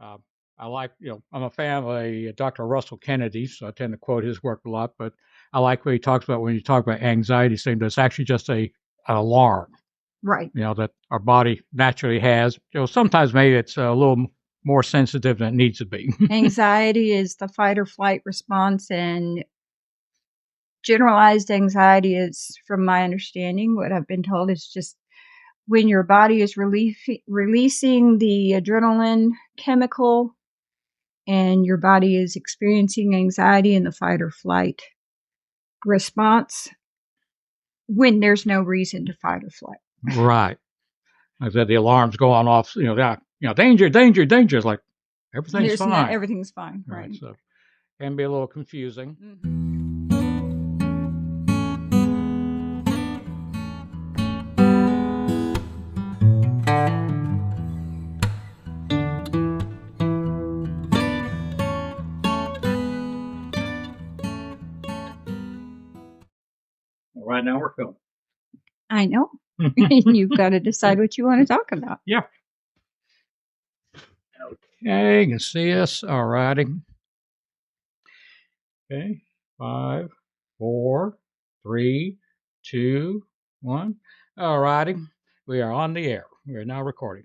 Uh, I like, I'm a fan of Dr. Russell Kennedy, so I tend to quote his work a lot. But I like what he talks about when you talk about anxiety, saying that's actually just an alarm, Right. that our body naturally has. Sometimes maybe it's a little more sensitive than it needs to be. Anxiety is the fight or flight response, and generalized anxiety is, from my understanding, what I've been told, is just when your body is releasing the adrenaline chemical and your body is experiencing anxiety in the fight or flight response when there's no reason to fight or flight. Right. Like I said, the alarm's going off, danger, danger, danger. It's like everything's fine. Everything's fine. Right. So it can be a little confusing. Right now we're filming. I know. You've got to decide what you want to talk about. Yeah. Okay, you can see us. All righty. Okay. 5, 4, 3, 2, 1. All righty. We are on the air. We are now recording.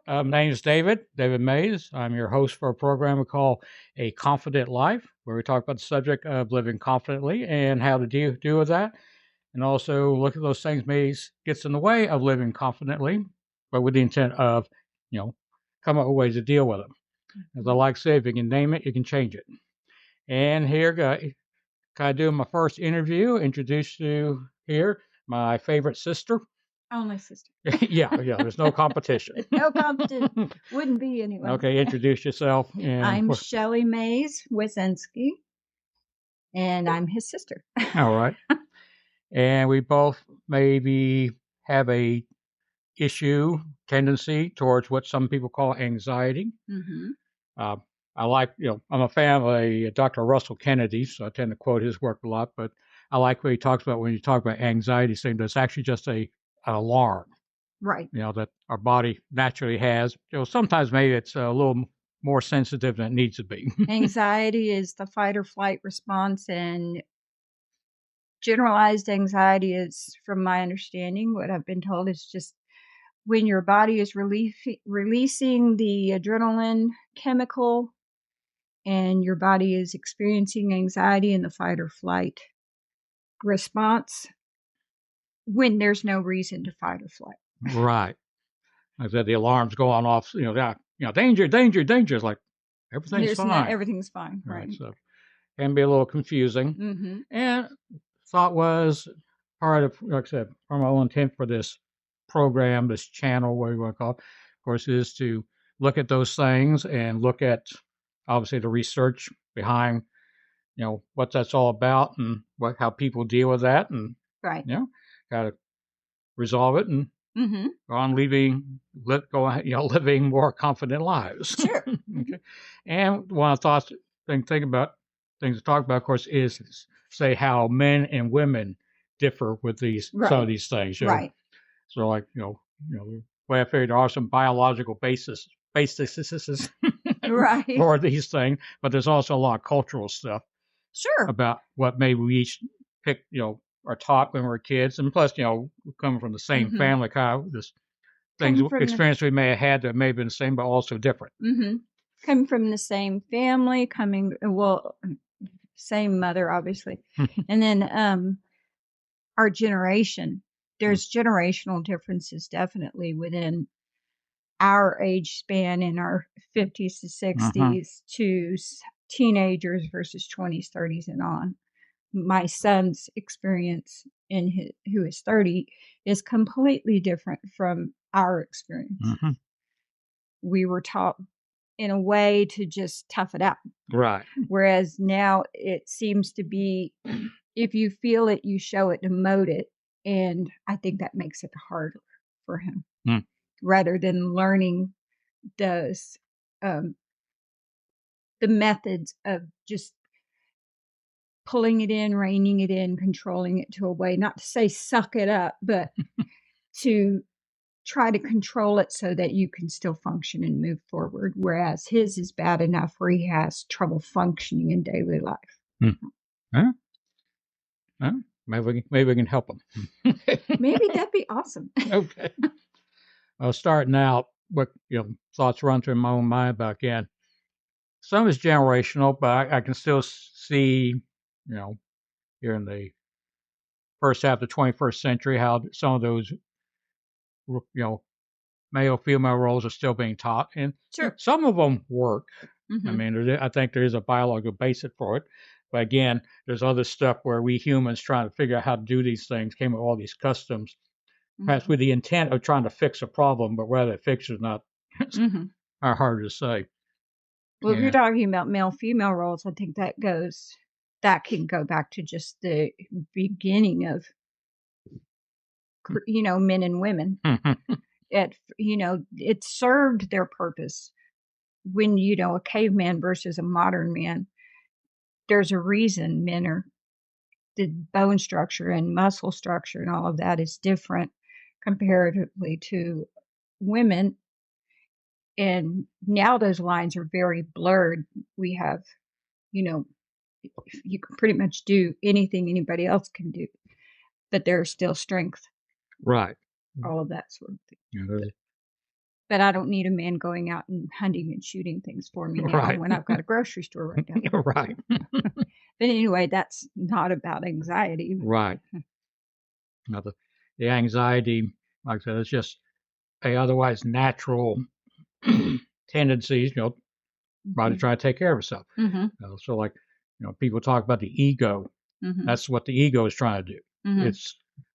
My name is David Mays. I'm your host for a program we call A Confident Life, where we talk about the subject of living confidently and how to deal with that. And also look at those things maybe gets in the way of living confidently, but with the intent of, come up with ways to deal with them. As I like to say, if you can name it, you can change it. And here, can I do my first interview? Introduce you here, my favorite sister. Only sister. yeah. There's no competition. No competition. Wouldn't be anyway. Okay, introduce yourself. I'm Shelley Mays Wazinski, and I'm his sister. All right. And we both maybe have a tendency towards what some people call anxiety. I like, I'm a fan of Dr. Russell Kennedy, so I tend to quote his work a lot. But I like what he talks about when you talk about anxiety, saying that's actually just an alarm. Right. That our body naturally has. Sometimes maybe it's a little more sensitive than it needs to be. Anxiety is the fight or flight response, and generalized anxiety is, from my understanding, what I've been told, is just when your body is releasing the adrenaline chemical and your body is experiencing anxiety in the fight or flight response when there's no reason to fight or flight. Right. Like I said, the alarm's going off, danger, danger, danger. It's like everything's fine. Everything's fine. Right. So it can be a little confusing. And thought was part of, like I said, from my own intent for this program, this channel, whatever you want to call it, of course, is to look at those things and look at, obviously, the research behind, what that's all about and how people deal with that and, right. How to resolve it and go on living more confident lives. Sure. Okay. And one of the thoughts, things to talk about, of course, is say how men and women differ with some of these things. Right. So, like, the way I figured there are some biological basis right. for these things, but there's also a lot of cultural stuff. Sure. About what maybe we each pick, are taught when we're kids, and plus, coming from the same family, kind of this experience we may have had that may have been the same, but also different. Coming from the same family, same mother, obviously, and then our generation. There's generational differences definitely within our age span in our 50s to 60s to teenagers versus 20s, 30s, and on. My son's experience who is 30 is completely different from our experience. We were taught in a way to just tough it out. Right. Whereas now it seems to be, if you feel it, you show it, demote it. And I think that makes it harder for him rather than learning those, the methods of just pulling it in, reining it in, controlling it to a way, not to say suck it up, but to try to control it so that you can still function and move forward, whereas his is bad enough where he has trouble functioning in daily life. Huh? Huh? Maybe we can help him. Maybe that'd be awesome. Okay. Starting out, what thoughts run through my own mind about again. Some is generational, but I can still see, here in the first half of the 21st century, how some of those, male female roles are still being taught, and Sure. some of them work. Mm-hmm. I mean, I think there is a biological basis for it, but again, there's other stuff where we humans trying to figure out how to do these things came up with all these customs, perhaps with the intent of trying to fix a problem, but whether it fixes or not are hard to say. Well, if you're talking about male female roles, I think that can go back to just the beginning of men and women. It served their purpose. When a caveman versus a modern man, there's a reason the bone structure and muscle structure and all of that is different comparatively to women. And now those lines are very blurred. We have, you can pretty much do anything anybody else can do, but there's still strength. Right. All of that sort of thing. But I don't need a man going out and hunting and shooting things for me now when I've got a grocery store right down there. Right. But anyway, that's not about anxiety. Right. Now the anxiety, like I said, it's just a otherwise natural tendencies, try to take care of yourself. So like, people talk about the ego. That's what the ego is trying to do.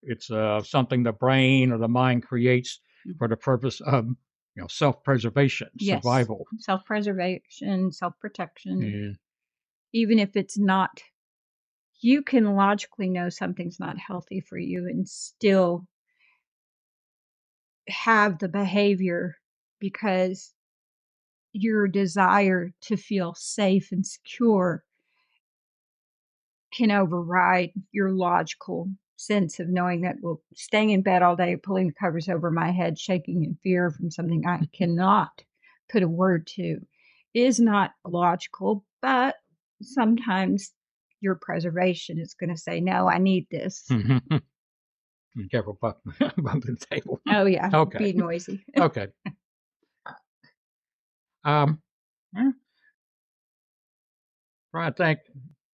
It's something the brain or the mind creates for the purpose of self-preservation, survival, self-preservation, self-protection. Even if it's not, you can logically know something's not healthy for you and still have the behavior because your desire to feel safe and secure can override your logical sense of knowing that, well, staying in bed all day, pulling the covers over my head, shaking in fear from something I cannot put a word to is not logical, but sometimes your preservation is going to say, no, I need this. Be careful bumping the table. Oh, yeah. Okay. Be noisy. Okay. Trying to think,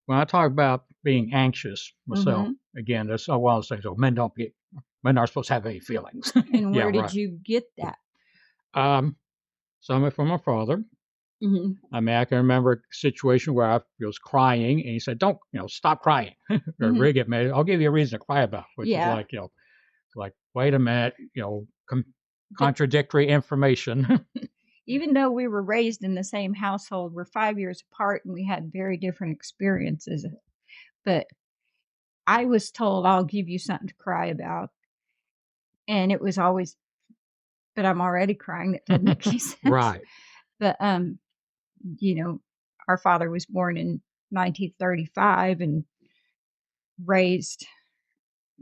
when I talk about being anxious myself, again, that's one of those things. So men aren't supposed to have any feelings. And where did you get that? Some of it from my father. I mean, I can remember a situation where I was crying, and he said, "Don't, stop crying." Or really get mad. I'll give you a reason to cry about, which is like, wait a minute, contradictory information. Even though we were raised in the same household, we're 5 years apart and we had very different experiences. But I was told, I'll give you something to cry about. And it was always, but I'm already crying. That doesn't make any sense. Right. But, our father was born in 1935 and raised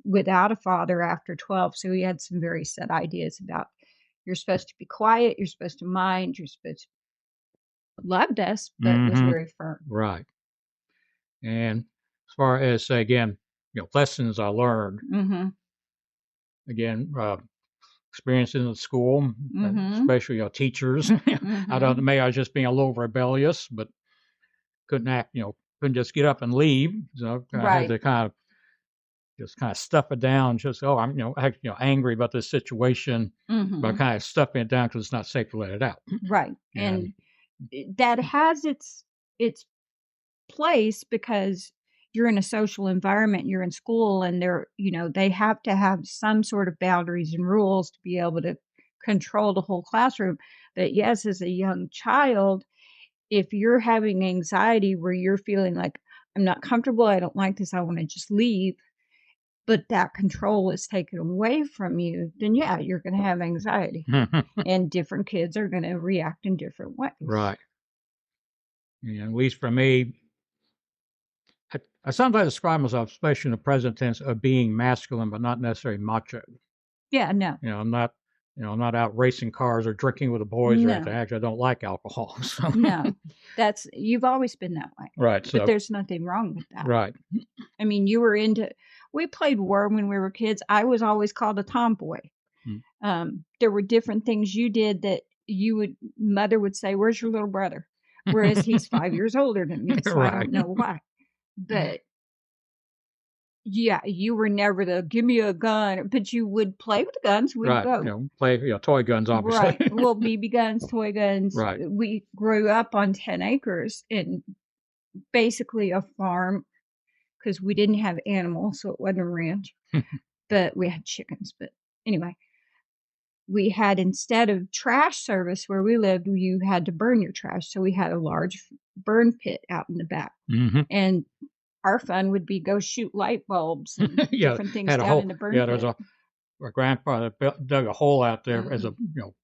without a father after 12. So he had some very set ideas about you're supposed to be quiet, you're supposed to mind, you're supposed to loved us, but was very firm. Right. And as far as, again, lessons I learned, again, experiences in school, especially teachers. I don't know, maybe I was just being a little rebellious, but couldn't just get up and leave. So I had to kind of stuff it down. Just I'm angry about this situation, but kind of stuffing it down because it's not safe to let it out. Right, and that has its place because you're in a social environment, you're in school, and they have to have some sort of boundaries and rules to be able to control the whole classroom. But yes, as a young child, if you're having anxiety where you're feeling like, I'm not comfortable, I don't like this, I want to just leave, but that control is taken away from you, then yeah, you're going to have anxiety. And different kids are going to react in different ways. Right. And at least for me, I sometimes describe myself, especially in the present tense, of being masculine, but not necessarily macho. Yeah, no. I'm not I'm not out racing cars or drinking with the boys or No. anything. Actually, I don't like alcohol. So. No, you've always been that way. Right. But So. there's nothing wrong with that. Right. I mean, we played war when we were kids. I was always called a tomboy. There were different things you did that mother would say, "Where's your little brother?" Whereas he's 5 years older than me, so Right. I don't know why. But yeah, you were never the give me a gun, but you would play with the guns. We'd Right. go Play toy guns, obviously. right. Well, BB guns, toy guns. Right. We grew up on 10 acres in basically a farm because we didn't have animals, so it wasn't a ranch. But we had chickens. But anyway, we had, instead of trash service where we lived, you had to burn your trash. So we had a large burn pit out in the back. And our fun would be go shoot light bulbs and different things down in the burn pit. There's my grandfather dug a hole out there as a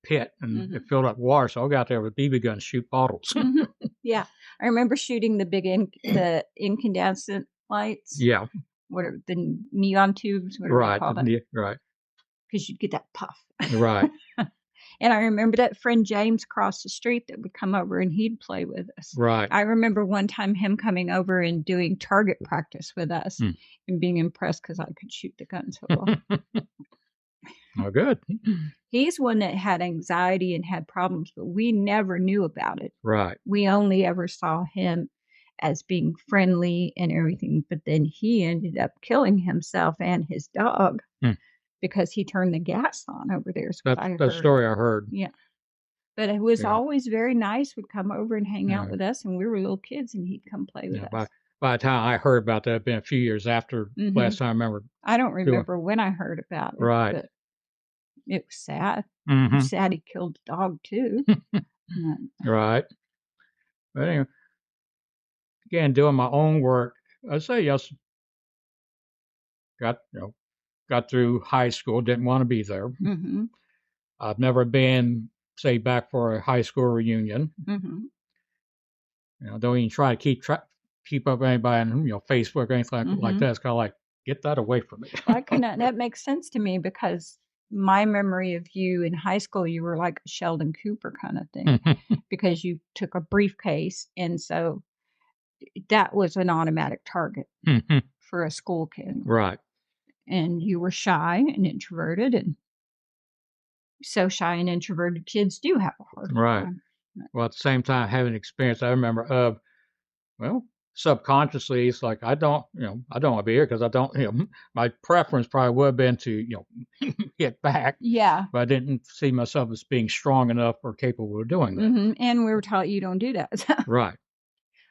pit, and it filled up water. So I got there with BB guns, shoot bottles. Yeah, I remember shooting the big the incandescent lights. Yeah, what are the neon tubes? Whatever they call them. Right. Because you'd get that puff. Right. And I remember that friend James across the street that would come over and he'd play with us. Right. I remember one time him coming over and doing target practice with us and being impressed because I could shoot the gun so well. Oh, good. He's one that had anxiety and had problems, but we never knew about it. Right. We only ever saw him as being friendly and everything. But then he ended up killing himself and his dog. Because he turned the gas on over there. That's the story I heard. Yeah. But it was always very nice, would come over and hang out with us, and we were little kids, and he'd come play with us. By the time I heard about that, it'd been a few years after last time I remember. I don't remember when I heard about it. Right. But it was sad. It was sad he killed the dog, too. Right. But anyway, again, doing my own work, I'd say yes, got through high school, didn't want to be there. I've never been, say, back for a high school reunion. Don't even try to keep up with anybody on Facebook or anything like that. It's kind of like, get that away from me. That makes sense to me because my memory of you in high school, you were like a Sheldon Cooper kind of thing because you took a briefcase, and so that was an automatic target for a school kid. Right. And you were shy and introverted, and so shy and introverted kids do have a hard time. Well, at the same time, having experience, I remember, subconsciously, it's like, I don't want to be here because I don't, my preference probably would have been to, hit back. Yeah. But I didn't see myself as being strong enough or capable of doing that. And we were taught you don't do that. Right.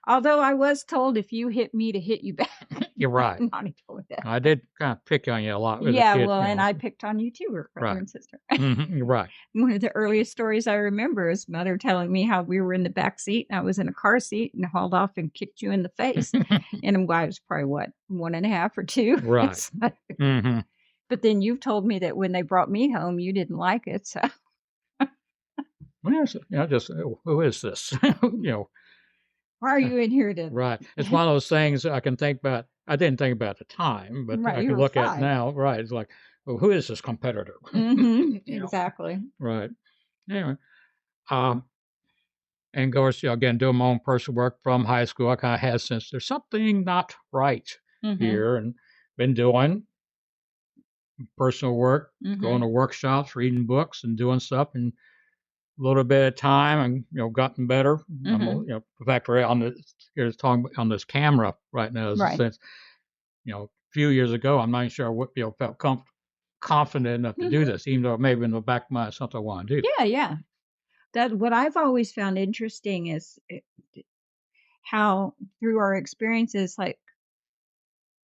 Although I was told if you hit me to hit you back. You're right. Mommy told me that. I did kind of pick on you a lot. Yeah, and I picked on you too, we're brother and sister. You're right. One of the earliest stories I remember is Mother telling me how we were in the back seat and I was in a car seat and hauled off and kicked you in the face. And I was probably, 1.5 or 2? Right. So, but then you've told me that when they brought me home, you didn't like it. So. Well, just, who is this? Why are you in here to? Right. It's one of those things I can think about. I didn't think about at the time, but I can look at it now. Right. It's like, well, who is this competitor? Exactly. Right. Anyway. And of course, again, doing my own personal work from high school, I kind of had since there's something not right here, and been doing personal work, going to workshops, reading books, and doing stuff, and a little bit of time, and gotten better. In fact, we're here's talking on this camera right now. Since a few years ago, I'm not sure what felt confident enough to do this, even though maybe in the back of my mind something I want to do. Yeah. That what I've always found interesting is how through our experiences, like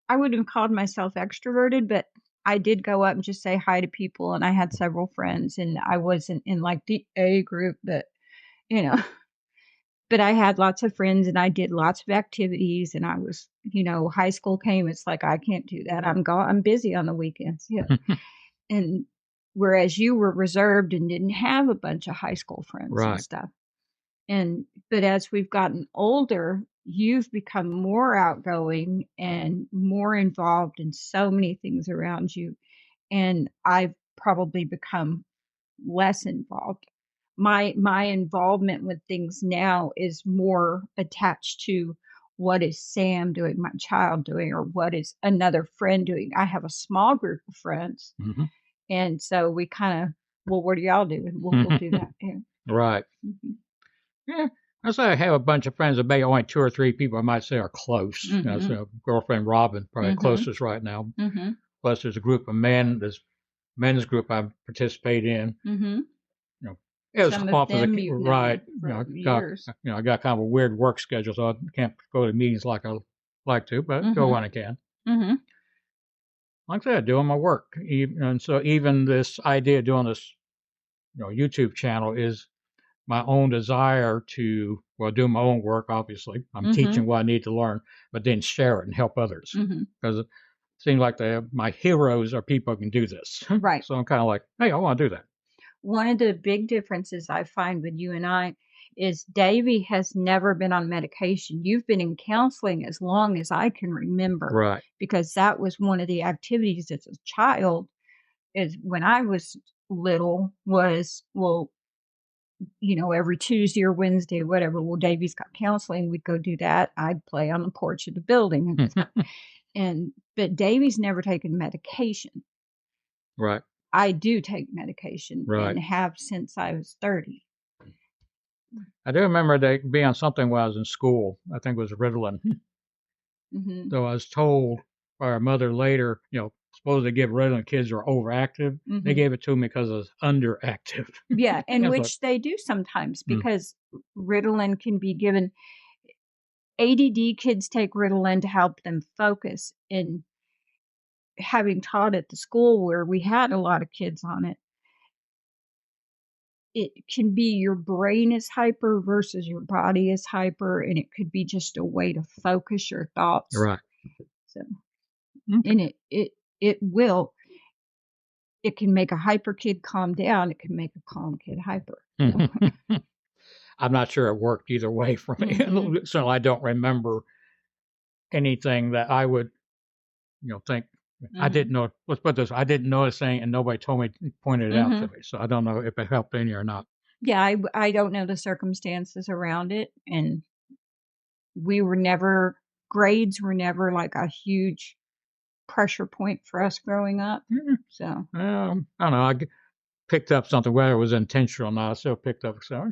I wouldn't have called myself extroverted, but I did go up and just say hi to people, and I had several friends, and I wasn't in like the A group, but but I had lots of friends and I did lots of activities, and I was, high school came, it's like, I can't do that. I'm busy on the weekends. Yeah. And whereas you were reserved and didn't have a bunch of high school friends and stuff. But as we've gotten older, you've become more outgoing and more involved in so many things around you. And I've probably become less involved. My involvement with things now is more attached to what is Sam doing, my child doing, or what is another friend doing. I have a small group of friends, and so we kind of, well, what are y'all doing? We'll do that too. Right. Yeah. I say I have a bunch of friends, maybe only 2 or 3 people I might say are close. You know, so girlfriend Robin, probably closest right now. Plus, there's a group of men. There's men's group I participate in. You know, it was Some of often them you've known right. for got, years. I got kind of a weird work schedule, so I can't go to meetings like I like to, but go when I can. Like I said, doing my work, and so even this idea of doing this, YouTube channel is my own desire to, well, do my own work. Obviously, I'm teaching what I need to learn, but then share it and help others because it seems like my heroes are people who can do this. Right. So I'm kind of like, hey, I want to do that. One of the big differences I find with you and I is Davy has never been on medication. You've been in counseling as long as I can remember. Right. Because that was one of the activities as a child, is when I was little, was, well, every Tuesday or Wednesday, whatever, well, Davy's got counseling, we'd go do that. I'd play on the porch of the building. But Davy's never taken medication. Right. I do take medication and have since I was 30. I do remember they be on something when I was in school. I think it was Ritalin. So I was told by our mother later, supposed to give Ritalin kids who are overactive. They gave it to me because I was underactive. Yeah, and which they do sometimes because Ritalin can be given. ADD kids take Ritalin to help them focus. And having taught at the school where we had a lot of kids on it, it can be your brain is hyper versus your body is hyper, and it could be just a way to focus your thoughts. Right. So, and it can make a hyper kid calm down. It can make a calm kid hyper. So. I'm not sure it worked either way for me. So I don't remember anything that I would, think I didn't know. Let's put this: I didn't know a thing, and nobody told me, pointed it out to me. So I don't know if it helped any or not. Yeah, I don't know the circumstances around it, and grades were never like a huge pressure point for us growing up. So I don't know. I picked up something, whether it was intentional or not. I still picked up. So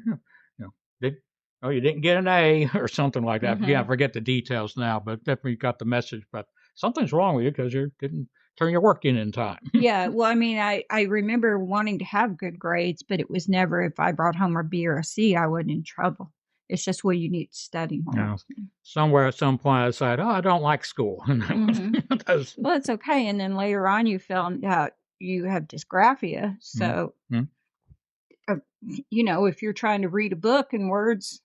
you didn't get an A or something like that. Yeah, I forget the details now, but definitely got the message. But something's wrong with you because you didn't turn your work in time. Yeah, well, I mean, I remember wanting to have good grades, but it was never if I brought home a B or a C, I wasn't in trouble. It's just, well, you need to study more. Somewhere at some point I decided, I don't like school. Well, it's okay. And then later on you found out you have dysgraphia. So, if you're trying to read a book in words.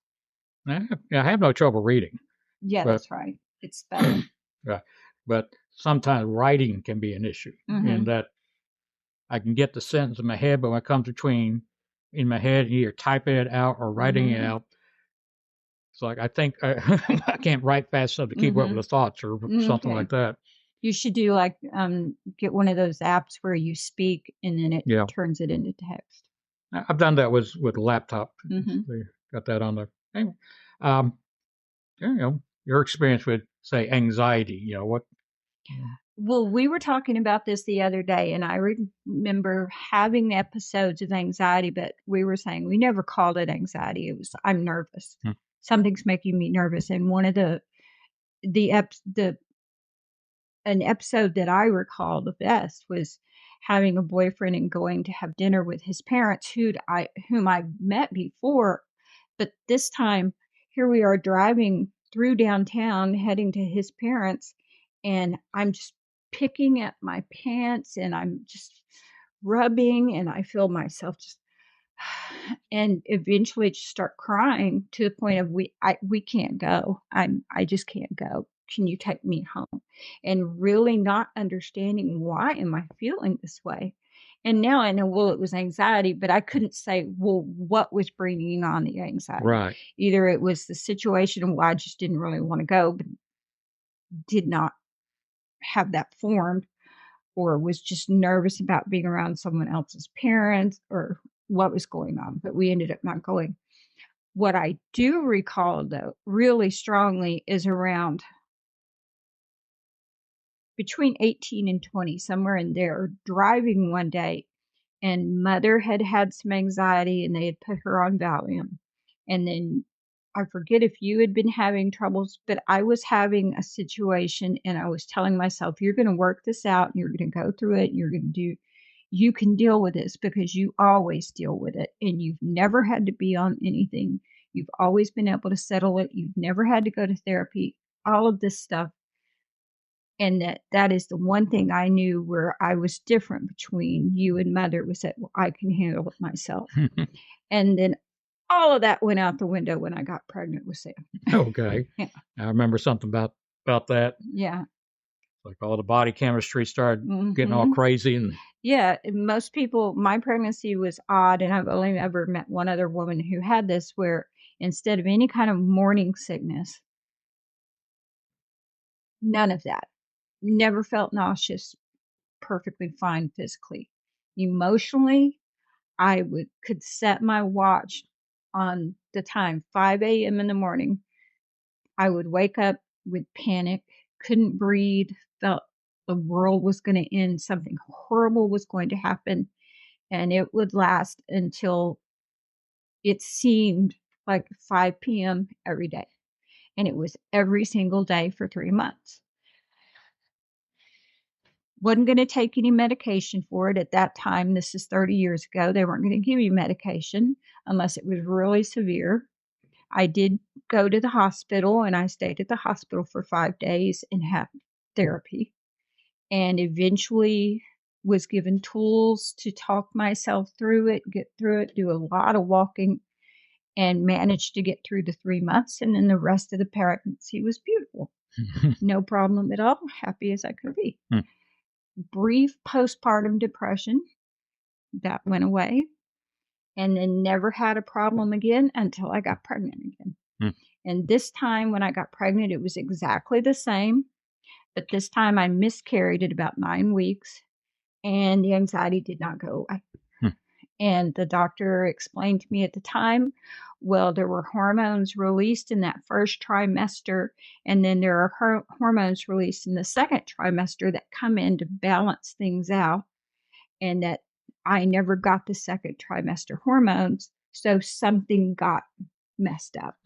I have no trouble reading. Yeah, that's right. It's spelling. Right. But sometimes writing can be an issue in that I can get the sentence in my head, but when it comes in my head, either typing it out or writing it out, it's like I think I can't write fast enough to keep up with the thoughts or something like that. You should do get one of those apps where you speak and then it turns it into text. I've done that with laptop. They got that on there. Anyway, your experience with, say, anxiety, what? Well, we were talking about this the other day, and I remember having episodes of anxiety, but we were saying we never called it anxiety. It was, I'm nervous. Something's making me nervous. And one of an episode that I recall the best was having a boyfriend and going to have dinner with his parents, whom I met before, but this time here we are driving through downtown, heading to his parents, and I'm just picking at my pants and I'm just rubbing, and I feel myself just, and eventually just start crying to the point of we can't go. I just can't go. Can you take me home? And really not understanding why am I feeling this way. And now I know, well, it was anxiety, but I couldn't say, well, what was bringing on the anxiety? Right. Either it was the situation and why I just didn't really want to go, but did not have that formed, or was just nervous about being around someone else's parents or what was going on, but we ended up not going. What I do recall, though, really strongly is around between 18 and 20, somewhere in there, driving one day, and Mother had had some anxiety, and they had put her on Valium. And then I forget if you had been having troubles, but I was having a situation, and I was telling myself, you're going to work this out, and you're going to go through it, and you can deal with this because you always deal with it, and you've never had to be on anything. You've always been able to settle it. You've never had to go to therapy, all of this stuff. And that is the one thing I knew where I was different between you and Mother, was that, well, I can handle it myself. And then all of that went out the window when I got pregnant with Sam. Okay. Yeah. I remember something about that. Yeah. Like all the body chemistry started getting all crazy. And yeah, most people, my pregnancy was odd, and I've only ever met one other woman who had this, where instead of any kind of morning sickness, none of that. Never felt nauseous, perfectly fine physically. Emotionally, I could set my watch on the time, 5 a.m. in the morning. I would wake up with panic, couldn't breathe, felt the world was going to end, something horrible was going to happen, and it would last until it seemed like 5 p.m. every day. And it was every single day for 3 months. Wasn't going to take any medication for it at that time. This is 30 years ago. They weren't going to give you medication unless it was really severe. I did go to the hospital, and I stayed at the hospital for 5 days and had therapy, and eventually was given tools to talk myself through it, get through it, do a lot of walking, and managed to get through the 3 months. And then the rest of the pregnancy was beautiful. No problem at all. Happy as I could be. Brief postpartum depression, that went away, and then never had a problem again until I got pregnant again. And this time when I got pregnant, it was exactly the same, but this time I miscarried at about 9 weeks, and the anxiety did not go away. And the doctor explained to me at the time, well, there were hormones released in that first trimester, and then there are hormones released in the second trimester that come in to balance things out, and that I never got the second trimester hormones, so something got messed up.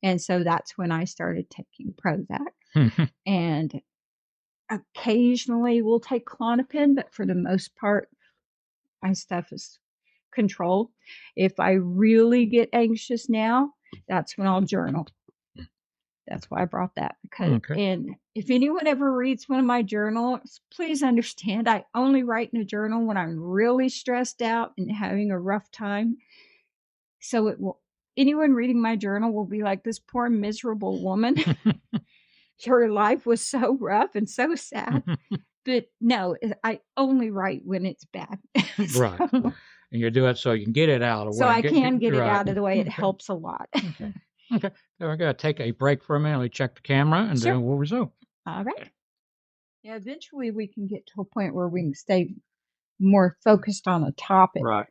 And so that's when I started taking Prozac. And occasionally we'll take Klonopin, but for the most part, my stuff is controlled. If I really get anxious now, that's when I'll journal. That's why I brought that. Because, and if anyone ever reads one of my journals, please understand I only write in a journal when I'm really stressed out and having a rough time. So it will, anyone reading my journal will be like, this poor miserable woman. Her life was so rough and so sad. But no, I only write when it's bad. So, right. And you do it so you can get it out of the way. So I can get it out of the way. It helps a lot. Okay. So we're going to take a break for a minute. We check the camera, and then we'll resume. All right. Yeah, eventually we can get to a point where we can stay more focused on a topic. Right.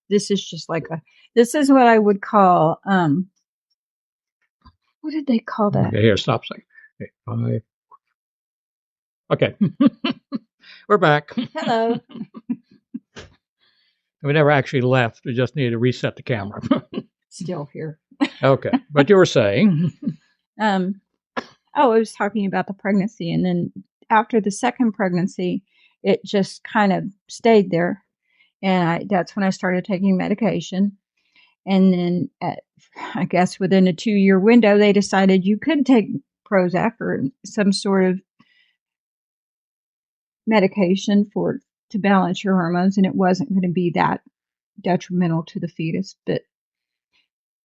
This is just like this is what I would call, what did they call that? Okay, here, stop saying. Okay, 5. Okay. We're back. Hello. We never actually left. We just needed to reset the camera. Still here. Okay. But you were saying? I was talking about the pregnancy. And then after the second pregnancy, it just kind of stayed there. And that's when I started taking medication. And then I guess within a 2-year window, they decided you could take Prozac or some sort of medication to balance your hormones, and it wasn't going to be that detrimental to the fetus. But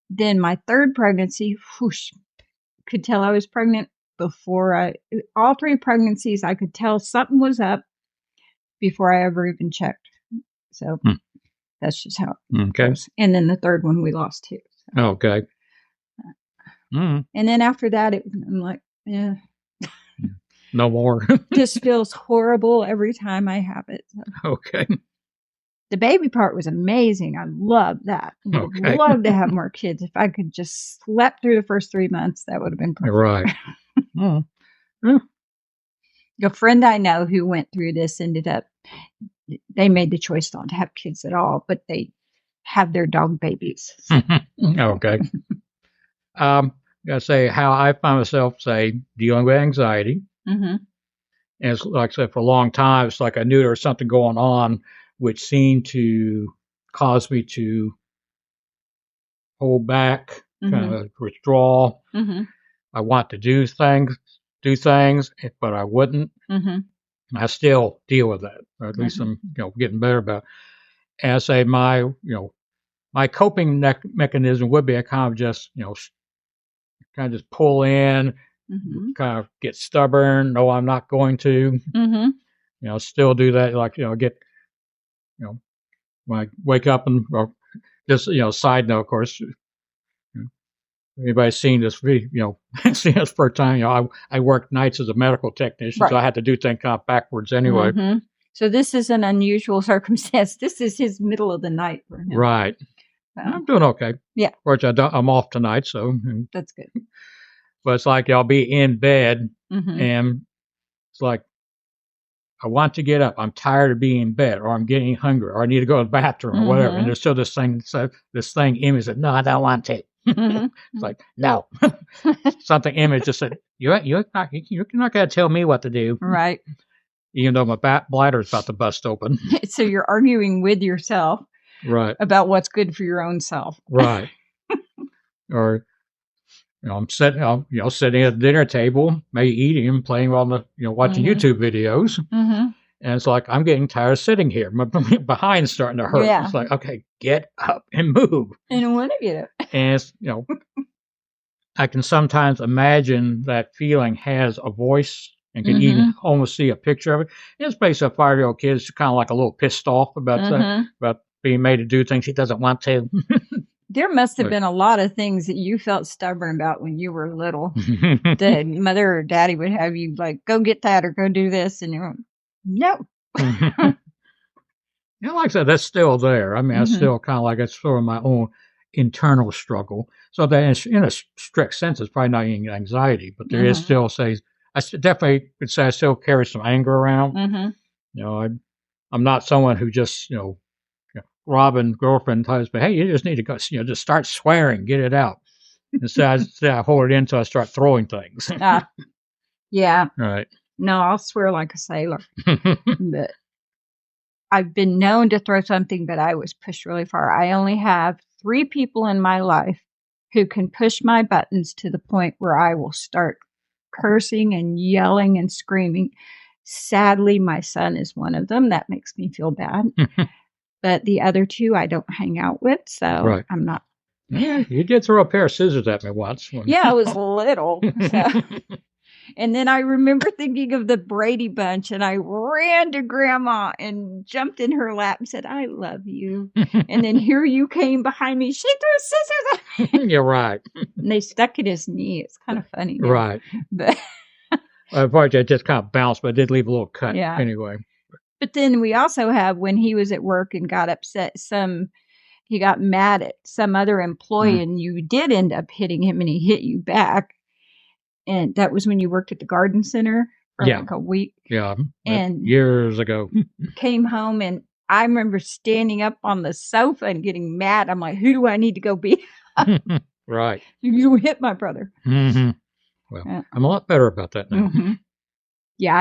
then my third pregnancy, whoosh, could tell I was pregnant before all 3 pregnancies, I could tell something was up before I ever even checked. So that's just how it goes. And then the third one we lost too. So. Okay. And then after that, I'm like, yeah. No more. Just feels horrible every time I have it. So. Okay. The baby part was amazing. I love that. I would Okay. love to have more kids. If I could just slept through the first 3 months, that would have been perfect. Right. Oh. Yeah. A friend I know who went through this ended up, they made the choice not to have kids at all, but they have their dog babies. So. Okay. Gotta say how I find myself, say, dealing with anxiety. Mm-hmm. And it's like I said, for a long time, it's like I knew there was something going on which seemed to cause me to hold back, kind of withdraw. Mm-hmm. I want to do things, but I wouldn't. Mm-hmm. I still deal with that, or at least I'm, getting better about it. And I say my coping mechanism would be I kind of just, kind of just pull in, kind of get stubborn. No, I'm not going to, still do that. Like, get, when I wake up and, or just, side note, of course, anybody's seen this video, seen this first time, I worked nights as a medical technician, right. So I had to do things kind of backwards anyway. Mm-hmm. So this is an unusual circumstance. This is his middle of the night for him. Right. I'm doing okay. Yeah. Of course, I'm off tonight, so. That's good. But it's like I'll be in bed, and it's like, I want to get up. I'm tired of being in bed, or I'm getting hungry, or I need to go to the bathroom, or whatever. And there's still this thing in me said, no, I don't want to. It's like, no. Something in me just said, you're not going to tell me what to do. Right. Even though my bladder's about to bust open. So you're arguing with yourself. Right. About what's good for your own self. Right. Or, I'm sitting at the dinner table, maybe eating, playing on the, watching YouTube videos. And it's like, I'm getting tired of sitting here. My behind's starting to hurt. Yeah. It's like, okay, get up and move. I don't want to get up. And it's, I can sometimes imagine that feeling has a voice and can even almost see a picture of it. It's basically a 5-year-old kid is kind of like a little pissed off about being made to do things he doesn't want to. There must have been a lot of things that you felt stubborn about when you were little. That mother or daddy would have you like, go get that or go do this. And you're like, no. Like I said, that's still there. I mean, I still kind of like it's sort of my own internal struggle. So that in a strict sense, it's probably not any anxiety, but there is still, I definitely would say I still carry some anger around. I'm not someone who just, robbing girlfriend, husband, hey, you just need to go, just start swearing, get it out. Instead, I hold it in until I start throwing things. Yeah. Right. No, I'll swear like a sailor. But I've been known to throw something, but I was pushed really far. I only have 3 people in my life who can push my buttons to the point where I will start cursing and yelling and screaming. Sadly, my son is one of them. That makes me feel bad. But the other 2 I don't hang out with, so I'm not. Yeah, you did throw a pair of scissors at me once. Yeah, I was little. So. And then I remember thinking of the Brady Bunch, and I ran to Grandma and jumped in her lap and said, I love you. And then here you came behind me. She threw scissors at me. You're right. And they stuck at his knee. It's kind of funny. Now. Right. But unfortunately, it just kind of bounced, but it did leave a little cut anyway. But then we also have, when he was at work and got upset, he got mad at some other employee and you did end up hitting him and he hit you back. And that was when you worked at the garden center for like a week. Yeah. And years ago. Came home and I remember standing up on the sofa and getting mad. I'm like, who do I need to go be? Right. You hit my brother. Well, I'm a lot better about that now. Yeah,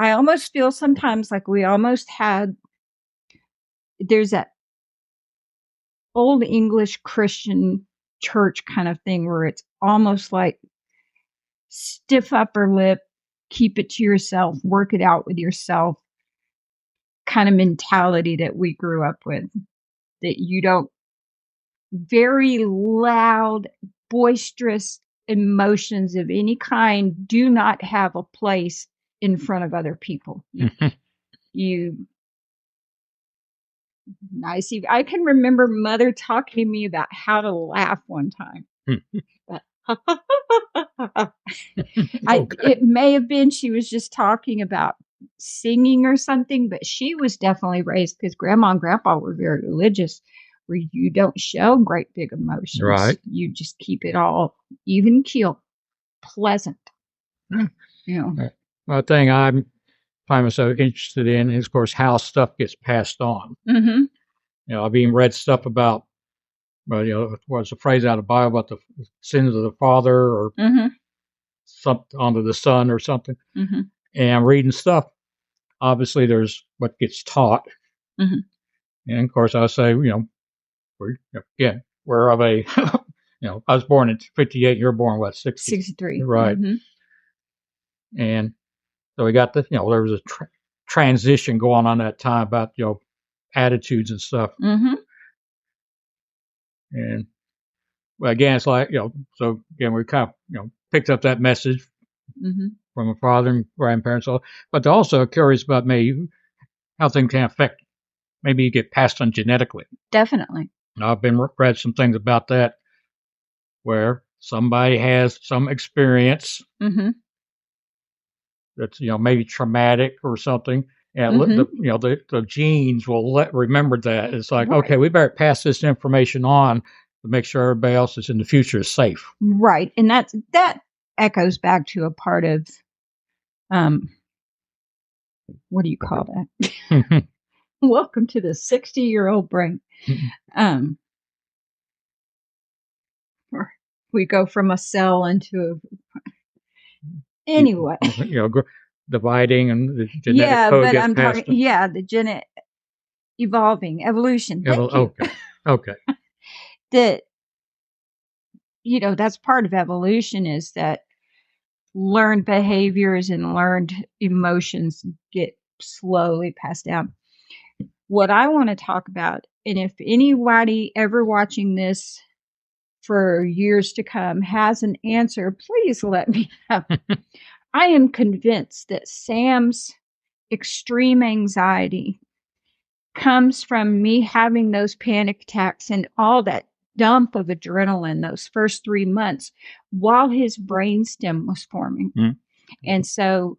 I almost feel sometimes like we almost there's that old English Christian church kind of thing where it's almost like stiff upper lip, keep it to yourself, work it out with yourself kind of mentality that we grew up with. That you don't, very loud, boisterous emotions of any kind do not have a place in front of other people. I can remember Mother talking to me about how to laugh one time. It may have been she was just talking about singing or something, but she was definitely raised because Grandma and Grandpa were very religious, where you don't show great big emotions. Right. You just keep it all even keel, pleasant. Yeah. You know. One thing I find myself interested in is, of course, how stuff gets passed on. Mm-hmm. I've even read stuff about, well, what's a phrase out of the Bible about the sins of the father or something onto the son or something. Mm-hmm. And I'm reading stuff. Obviously, there's what gets taught. Mm-hmm. And of course, I say, we're of a, I was born in 58. You're born, what, 60? 63. Right. Mm-hmm. And so we got the, there was a transition going on that time about, attitudes and stuff. Mm-hmm. And well, again, it's like, so again, we kind of, picked up that message from a father and grandparents. But they're also curious about maybe how things can affect, maybe you get passed on genetically. Definitely. I've read some things about that where somebody has some experience that's, maybe traumatic or something. And the genes will remember that. It's like, okay, we better pass this information on to make sure everybody else is in the future is safe. Right. And that echoes back to a part of, what do you call that? Welcome to the 60-year-old brain. We go from a cell into anyway. Dividing and the genetic code gets passed. The genetic evolving, evolution. Thank you. Okay. That, that's part of evolution, is that learned behaviors and learned emotions get slowly passed down. What I want to talk about, and if anybody ever watching this for years to come has an answer, please let me know. I am convinced that Sam's extreme anxiety comes from me having those panic attacks and all that dump of adrenaline those first 3 months while his brainstem was forming. And so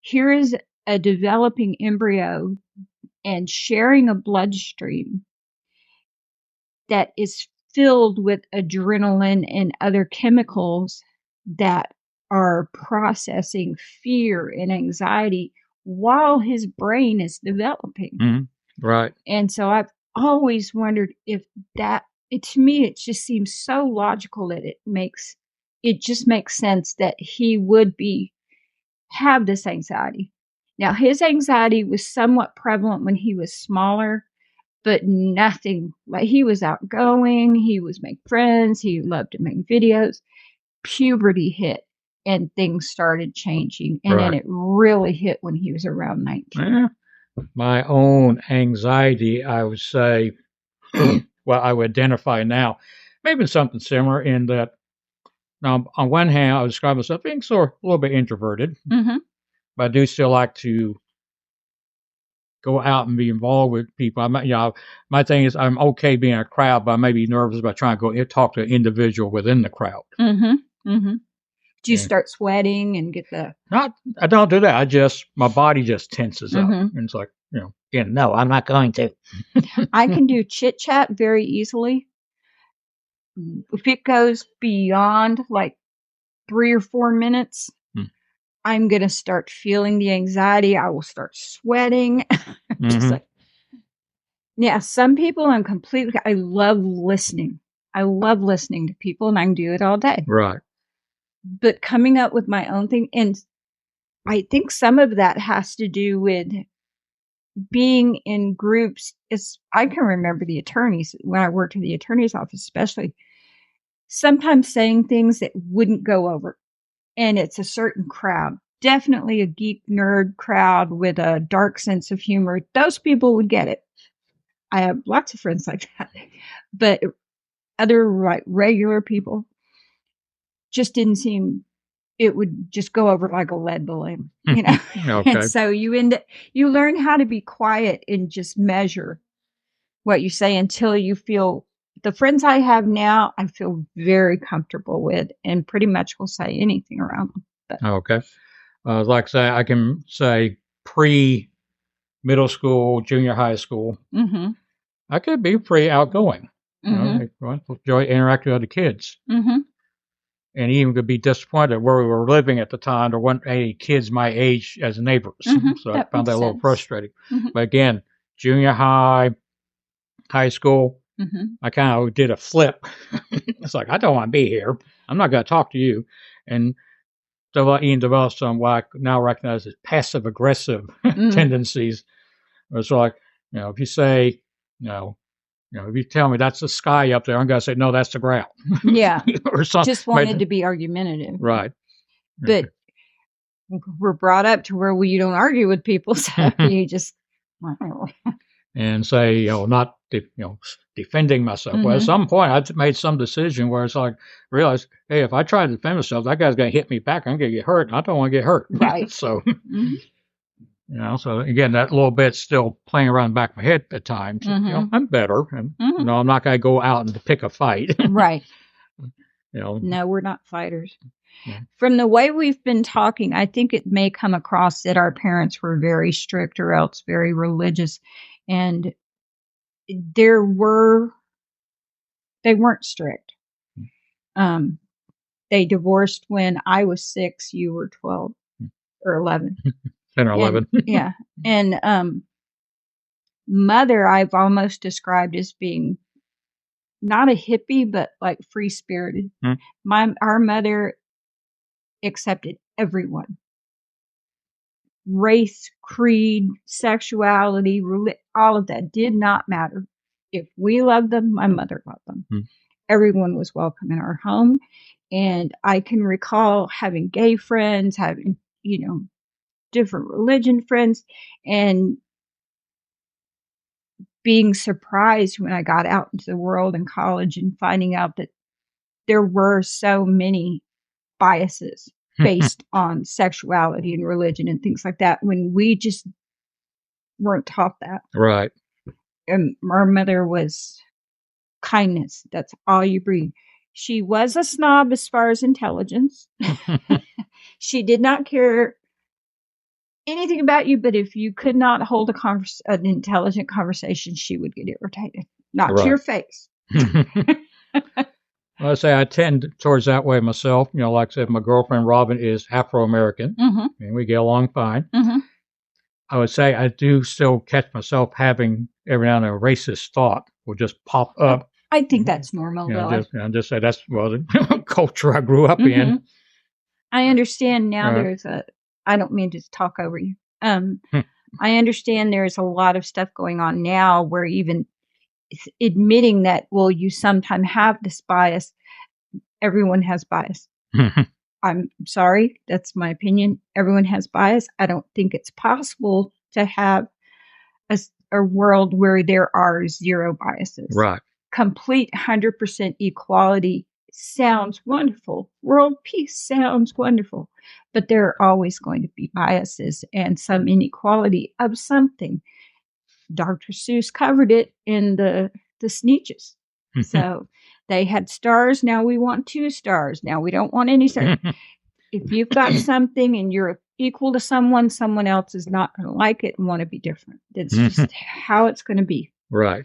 here is a developing embryo and sharing a bloodstream that is filled with adrenaline and other chemicals that are processing fear and anxiety while his brain is developing. Right. And so I've always wondered if to me, it just seems so logical that it just makes sense that he would have this anxiety. Now, his anxiety was somewhat prevalent when he was smaller, but nothing like he was outgoing. He was make friends. He loved to make videos. Puberty hit and things started changing. And then it really hit when he was around 19. My own anxiety, I would say, well, I would identify now, maybe something similar in that. Now, on one hand, I would describe myself being sort of a little bit introverted, but I do still like to go out and be involved with people. My thing is I'm okay being in a crowd, but I may be nervous about trying to go talk to an individual within the crowd. Do you start sweating and get I don't do that. My body just tenses up. And it's like, no, I'm not going to. I can do chit chat very easily. If it goes beyond like 3 or 4 minutes, I'm going to start feeling the anxiety. I will start sweating. Just like, some people I love listening. I love listening to people and I can do it all day. Right. But coming up with my own thing. And I think some of that has to do with being in groups. I can remember the attorneys when I worked in the attorney's office, especially sometimes saying things that wouldn't go over. And it's a certain crowd, definitely a geek nerd crowd with a dark sense of humor. Those people would get it. I have lots of friends like that, but other regular people just didn't seem, it would just go over like a lead balloon, Okay. And so you learn how to be quiet and just measure what you say until you feel the friends I have now, I feel very comfortable with, and pretty much will say anything around them. But. Okay. Like I say, I can say pre-middle school, junior high school, Mm-hmm. I could be pretty outgoing. Mm-hmm. I enjoy interacting with other kids. Mm-hmm. And even could be disappointed where we were living at the time. There weren't any kids my age as neighbors. Mm-hmm. So I found that a little frustrating. Mm-hmm. But again, junior high, high school, I kind of did a flip. It's like, I don't want to be here. I'm not going to talk to you. And so Ian developed some what I now recognize as passive aggressive tendencies. It's like, if you say, if you tell me that's the sky up there, I'm going to say, no, that's the ground. Yeah. Or something. Just wanted to be argumentative. Right. But we're brought up to where you don't argue with people, so you just. And say, not, defending myself. Well, at some point, I made some decision where it's like, realize, hey, if I try to defend myself, that guy's going to hit me back. I'm going to get hurt. And I don't want to get hurt. Right. So, so again, that little bit's still playing around the back of my head at times. I'm better. And, I'm not going to go out and pick a fight. Right. No, we're not fighters. Yeah. From the way we've been talking, I think it may come across that our parents were very strict or else very religious. And they weren't strict. They divorced when I was 6, you were 12 or 11. 10 or 11. Yeah. And mother, I've almost described as being not a hippie, but like free spirited. Our mother accepted everyone. Race, creed, sexuality, all of that did not matter. If we loved them, my mother loved them. Everyone was welcome in our home. And I can recall having gay friends, having, different religion friends, and being surprised when I got out into the world in college and finding out that there were so many biases based on sexuality and religion and things like that when we just weren't taught that. Right. And our mother was kindness. That's all you breathe. She was a snob as far as intelligence. She did not care anything about you, but if you could not hold an intelligent conversation, she would get irritated. Not to your face. Well, I say I tend towards that way myself. Like I said, my girlfriend Robin is Afro-American, and we get along fine. I would say I do still catch myself having every now and then a racist thought will just pop up. I think that's normal, though. Just say that's the culture I grew up in. I understand now. I don't mean to talk over you. I understand there's a lot of stuff going on now where even admitting that, well, you sometimes have this bias. Everyone has bias. I'm sorry. That's my opinion. Everyone has bias. I don't think it's possible to have a world where there are zero biases. Right. Complete 100% equality sounds wonderful. World peace sounds wonderful. But there are always going to be biases and some inequality of something. Dr. Seuss covered it in the Sneetches. So they had stars. Now we want 2 stars. Now we don't want any stars. If you've got something and you're equal to someone else is not going to like it and want to be different. It's just how it's going to be. Right.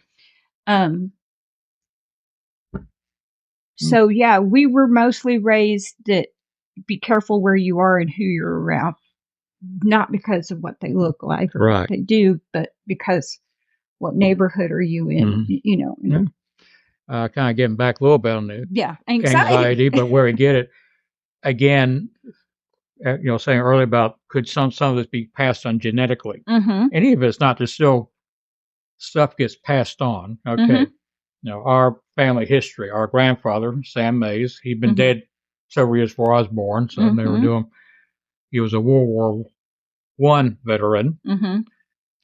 So yeah, we were mostly raised that be careful where you are and who you're around. Not because of what they look like or what they do, but because what neighborhood are you in, kind of getting back a little bit on the anxiety, but where we get it, again, saying earlier about could some of this be passed on genetically? Any of it's not, there's still stuff gets passed on. Okay. Our family history, our grandfather, Sam Mays, he'd been dead several years before I was born, so I never knew him. He was a World War I veteran. And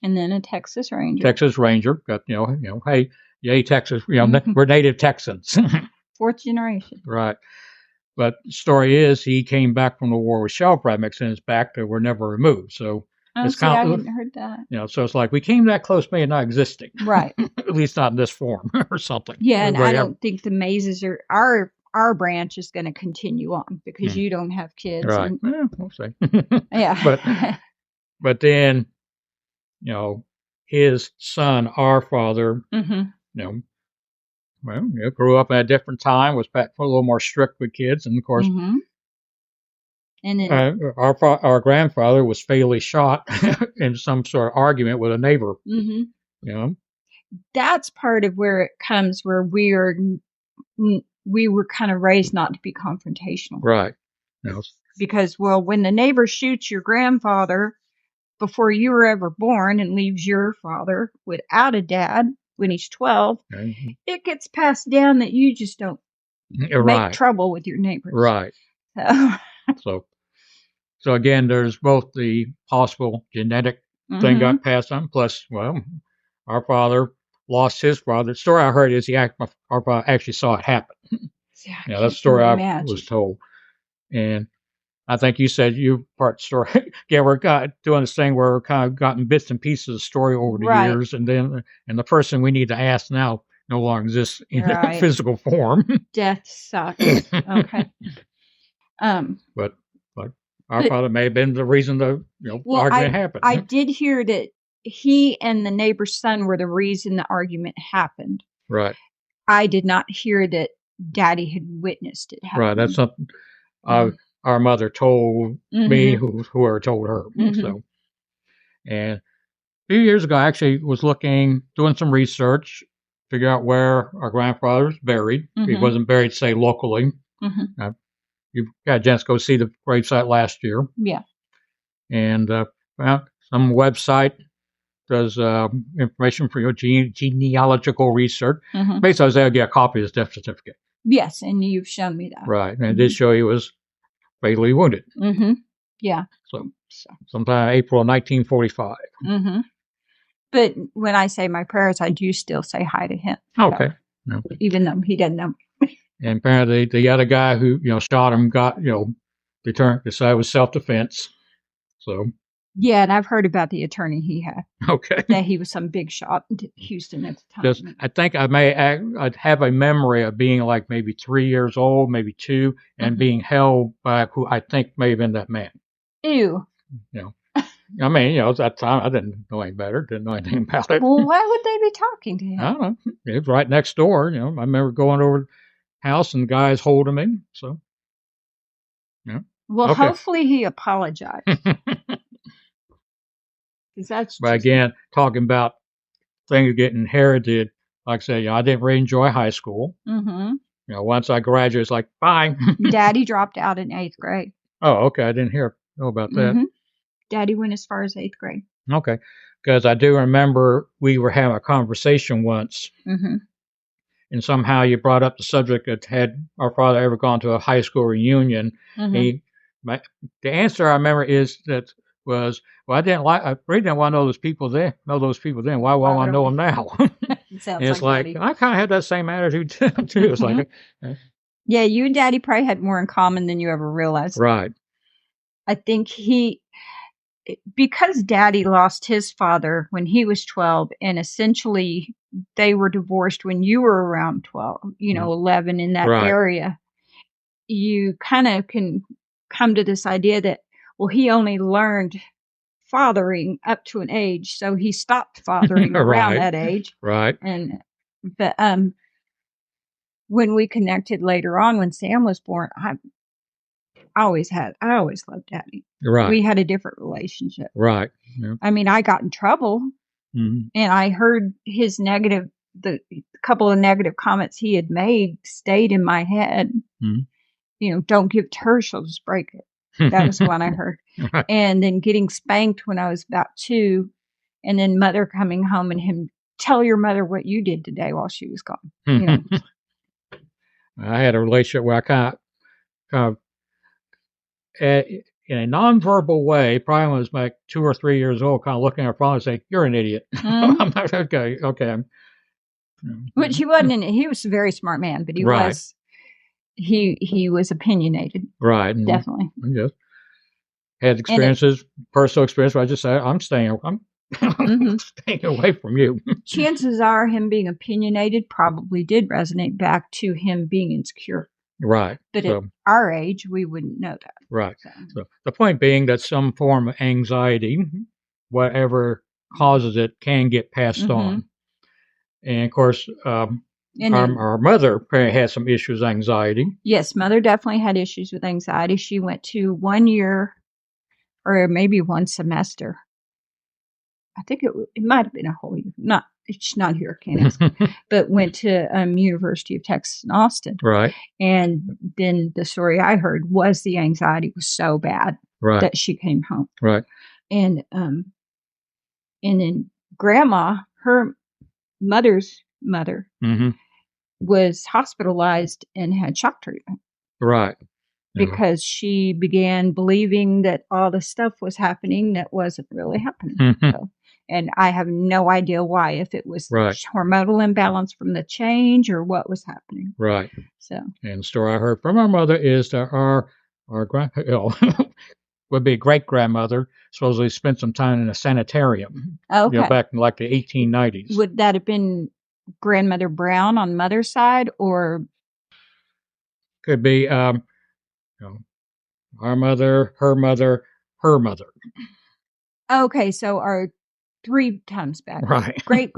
then a Texas Ranger. Got, hey, yay, Texas. We're native Texans. 4th generation. Right. But the story is he came back from the war with shell fragments in his back that were never removed. So Oh, it's see, I kind of, hadn't heard that. so it's like we came that close, maybe not existing, Right. at least not in this form or something. Yeah, and I Everybody don't think the Mazes are our branch is going to continue on because you don't have kids. right. And, We'll see. yeah. but then, his son, our father, grew up at a different time, was a little more strict with kids, and of course, and then our grandfather was fatally shot in some sort of argument with a neighbor. That's part of where it comes, where we were kind of raised not to be confrontational, right? Because when the neighbor shoots your grandfather before you were ever born and leaves your father without a dad when he's 12, it gets passed down that you just don't make trouble with your neighbors. Right. So again, there's both the possible genetic thing got passed on, plus, our father lost his father. The story I heard is our father actually saw it happen. Yeah, that's the story I was told. And I think you said you part story. Yeah, we're doing this thing where we're kind of gotten bits and pieces of the story over the years, and the person we need to ask now no longer exists in physical form. Death sucks. Okay. But our father may have been the reason the argument happened. I did hear that he and the neighbor's son were the reason the argument happened. Right. I did not hear that Daddy had witnessed it happen. Right. That's something our mother told me, whoever told her. So, and a few years ago, I actually was doing some research, figure out where our grandfather was buried. He wasn't buried, say, locally. You got a chance to go see the gravesite last year. Yeah. And found some website does information for your genealogical research. Basically, I was able to get a copy of his death certificate. Yes, and you've shown me that. Right, and it did show he was fatally wounded. Yeah. So sometime April of 1945. But when I say my prayers, I do still say hi to him. Okay. So, even though he doesn't know. And apparently the other guy who shot him got decided it was self-defense. So. Yeah, and I've heard about the attorney he had. Okay. That he was some big shot in Houston at the time. I think I'd have a memory of being like maybe 3 years old, maybe 2, and being held by who I think may have been that man. Ew. I mean, at that time I didn't know any better, didn't know anything about it. Well, why would they be talking to him? I don't know. It was right next door. I remember going over to the house and guys holding me. So. Yeah. Well, hopefully he apologized. But again, talking about things getting inherited, like I said, I didn't really enjoy high school. Once I graduated, it's like, bye. Daddy dropped out in 8th grade. Oh, okay. I didn't know about that. Daddy went as far as 8th grade. Okay. Because I do remember we were having a conversation once. And somehow you brought up the subject that had our father ever gone to a high school reunion. The answer I remember is that was, I really didn't want to know those people then. Why would I want to know them now? It's like I kind of had that same attitude too. It's like, yeah, you and Daddy probably had more in common than you ever realized. Right. I think because Daddy lost his father when he was 12, and essentially they were divorced when you were around 12, 11 in that area, you kind of can come to this idea that, well, he only learned fathering up to an age, so he stopped fathering around that age. Right. But when we connected later on, when Sam was born, I always loved Daddy. Right. We had a different relationship. Right. Yeah. I mean, I got in trouble, and I heard the couple of negative comments he had made stayed in my head. Don't give it to her, she'll just break it. That was one I heard. Right. And then getting spanked when I was about 2, and then Mother coming home and him, tell your mother what you did today while she was gone. I had a relationship where I kind of in a nonverbal way, probably when I was like 2 or 3 years old, kind of looking at her father and saying, "You're an idiot." I'm not okay. Which he wasn't. He was a very smart man, but he was. He was opinionated. Right. Definitely. Yes. had experiences, personal experience where I just said, I'm staying away from you. Chances are him being opinionated probably did resonate back to him being insecure. Right. But at our age, we wouldn't know that. Right. So the point being that some form of anxiety, whatever causes it, can get passed on. And of course, our mother had some issues with anxiety. Yes, mother definitely had issues with anxiety. She went to 1 year or maybe 1 semester. I think it might have been a whole year. It's not here, Kansas, but went to University of Texas in Austin. Right. And then the story I heard was the anxiety was so bad that she came home. Right. And then grandma, her mother's mother, was hospitalized and had shock treatment. Right. Because she began believing that all the stuff was happening that wasn't really happening. So, and I have no idea why, if it was hormonal imbalance from the change or what was happening. Right. So, and the story I heard from our mother is that our would be great grandmother supposedly spent some time in a sanitarium. Okay. Back in like the 1890s. Would that have been grandmother Brown on mother's side, or could be our mother, her mother, her mother. Okay, so our 3 times back. Right. Great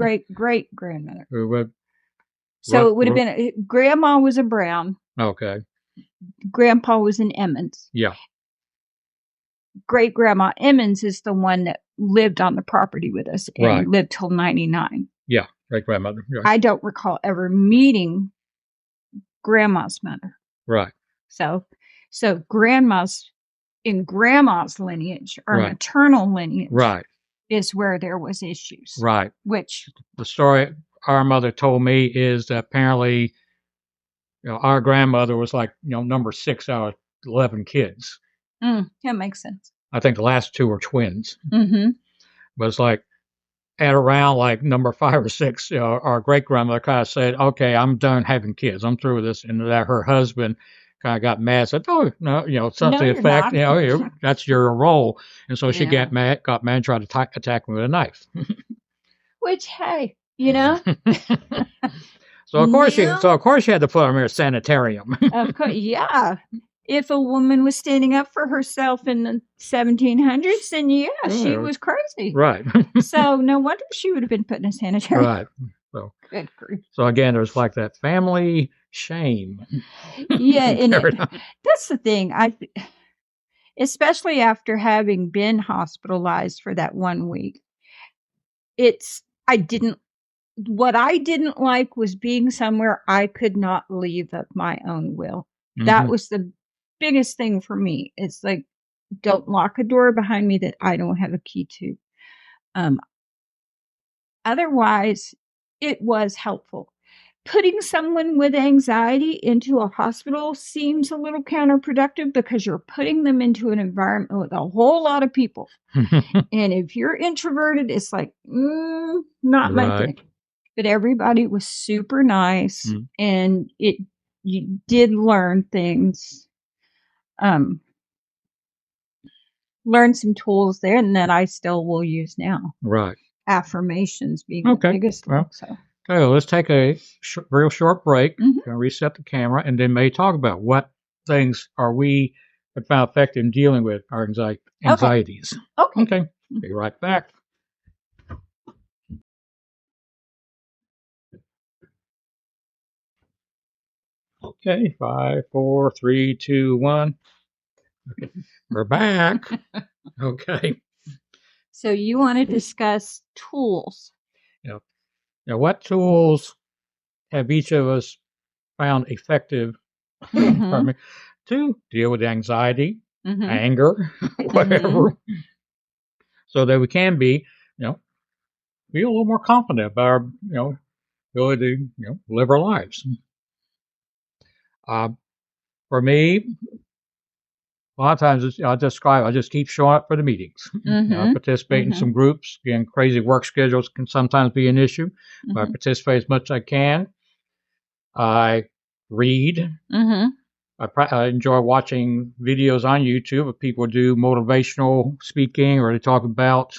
grandmother. It would have been grandma was a Brown. Okay. Grandpa was an Emmons. Yeah. Great grandma Emmons is the one that lived on the property with us and lived till 99. Yeah, great grandmother. Right. I don't recall ever meeting grandma's mother. Right. So grandma's lineage or maternal lineage is where there was issues. Right. Which the story our mother told me is that apparently our grandmother was like number 6 out of 11 kids. That makes sense. I think the last 2 were twins. Mm-hmm. But it's like at around like number 5 or 6, our great grandmother kind of said, "Okay, I'm done having kids. I'm through with this." And that her husband kind of got mad, said, "Oh, no, something to the effect, that's your role." And so she got mad, and tried to attack me with a knife. Which, hey, So of course she had to put him in a sanitarium. Of course, yeah. If a woman was standing up for herself in the 1700s, then she was crazy. Right. So no wonder she would have been put in a sanitarium. Right. So, good grief. So again, there's like that family shame. Yeah, and that's the thing. Especially after having been hospitalized for that 1 week, what I didn't like was being somewhere I could not leave of my own will. That was the biggest thing for me. It's like, don't lock a door behind me that I don't have a key to. Otherwise, it was helpful. Putting someone with anxiety into a hospital seems a little counterproductive because you're putting them into an environment with a whole lot of people. And if you're introverted, it's like, not my thing. But everybody was super nice, and you did learn things. Learn some tools there, and that I still will use now. Right. Affirmations being the biggest one. Okay, let's take a real short break. Gonna reset the camera, and then may talk about what things are we have found effective in dealing with our anxieties. Okay. Be right back. Okay, 5, 4, 3, 2, 1. Okay, we're back. Okay. So you want to discuss tools? Now, what tools have each of us found effective to deal with anxiety, anger, whatever, so that we can be, be a little more confident about our, ability to, live our lives. For me, a lot of times I just keep showing up for the meetings. I participate in some groups. Again, crazy work schedules can sometimes be an issue, but I participate as much as I can. I read. I enjoy watching videos on YouTube of people do motivational speaking, or they talk about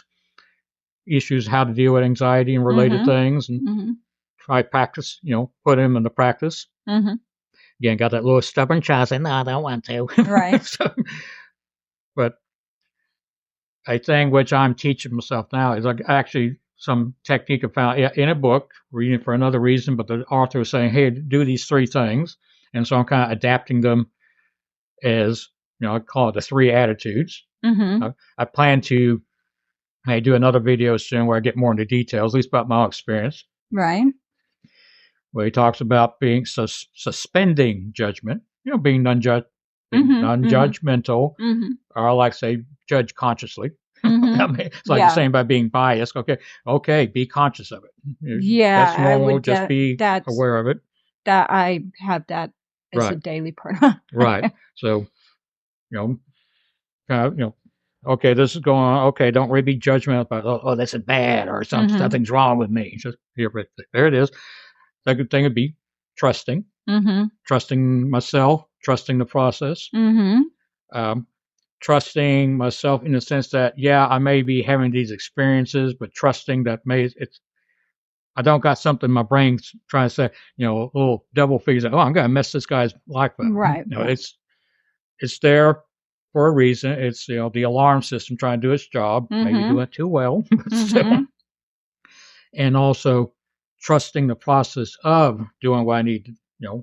issues, how to deal with anxiety and related things, and try practice, put them into practice. Again, got that little stubborn child saying, no, I don't want to. Right. But a thing which I'm teaching myself now is actually some technique I found in a book, reading for another reason, but the author was saying, hey, do these 3 things. And so I'm kind of adapting them as, I call it the 3 attitudes. I plan to do another video soon where I get more into details, at least about my own experience. Right. Where he talks about being suspending judgment, being non-judgmental, or I like to say judge consciously. I mean, it's like you're saying by being biased. Okay, be conscious of it. Yeah, that's normal. Just be aware of it. That I have that as a daily part. Right. So, okay, this is going on. Okay, don't really be judgmental about, oh, this is bad, or something's wrong with me. Just here, there it is. Second thing would be trusting, trusting myself, trusting the process, trusting myself in the sense that, I may be having these experiences, but trusting that I don't got something in my brain trying to say, a little devil figures, oh, I'm going to mess this guy's life up. Right. It's there for a reason. It's, the alarm system trying to do its job, maybe do it too well. And also trusting the process of doing what I need to,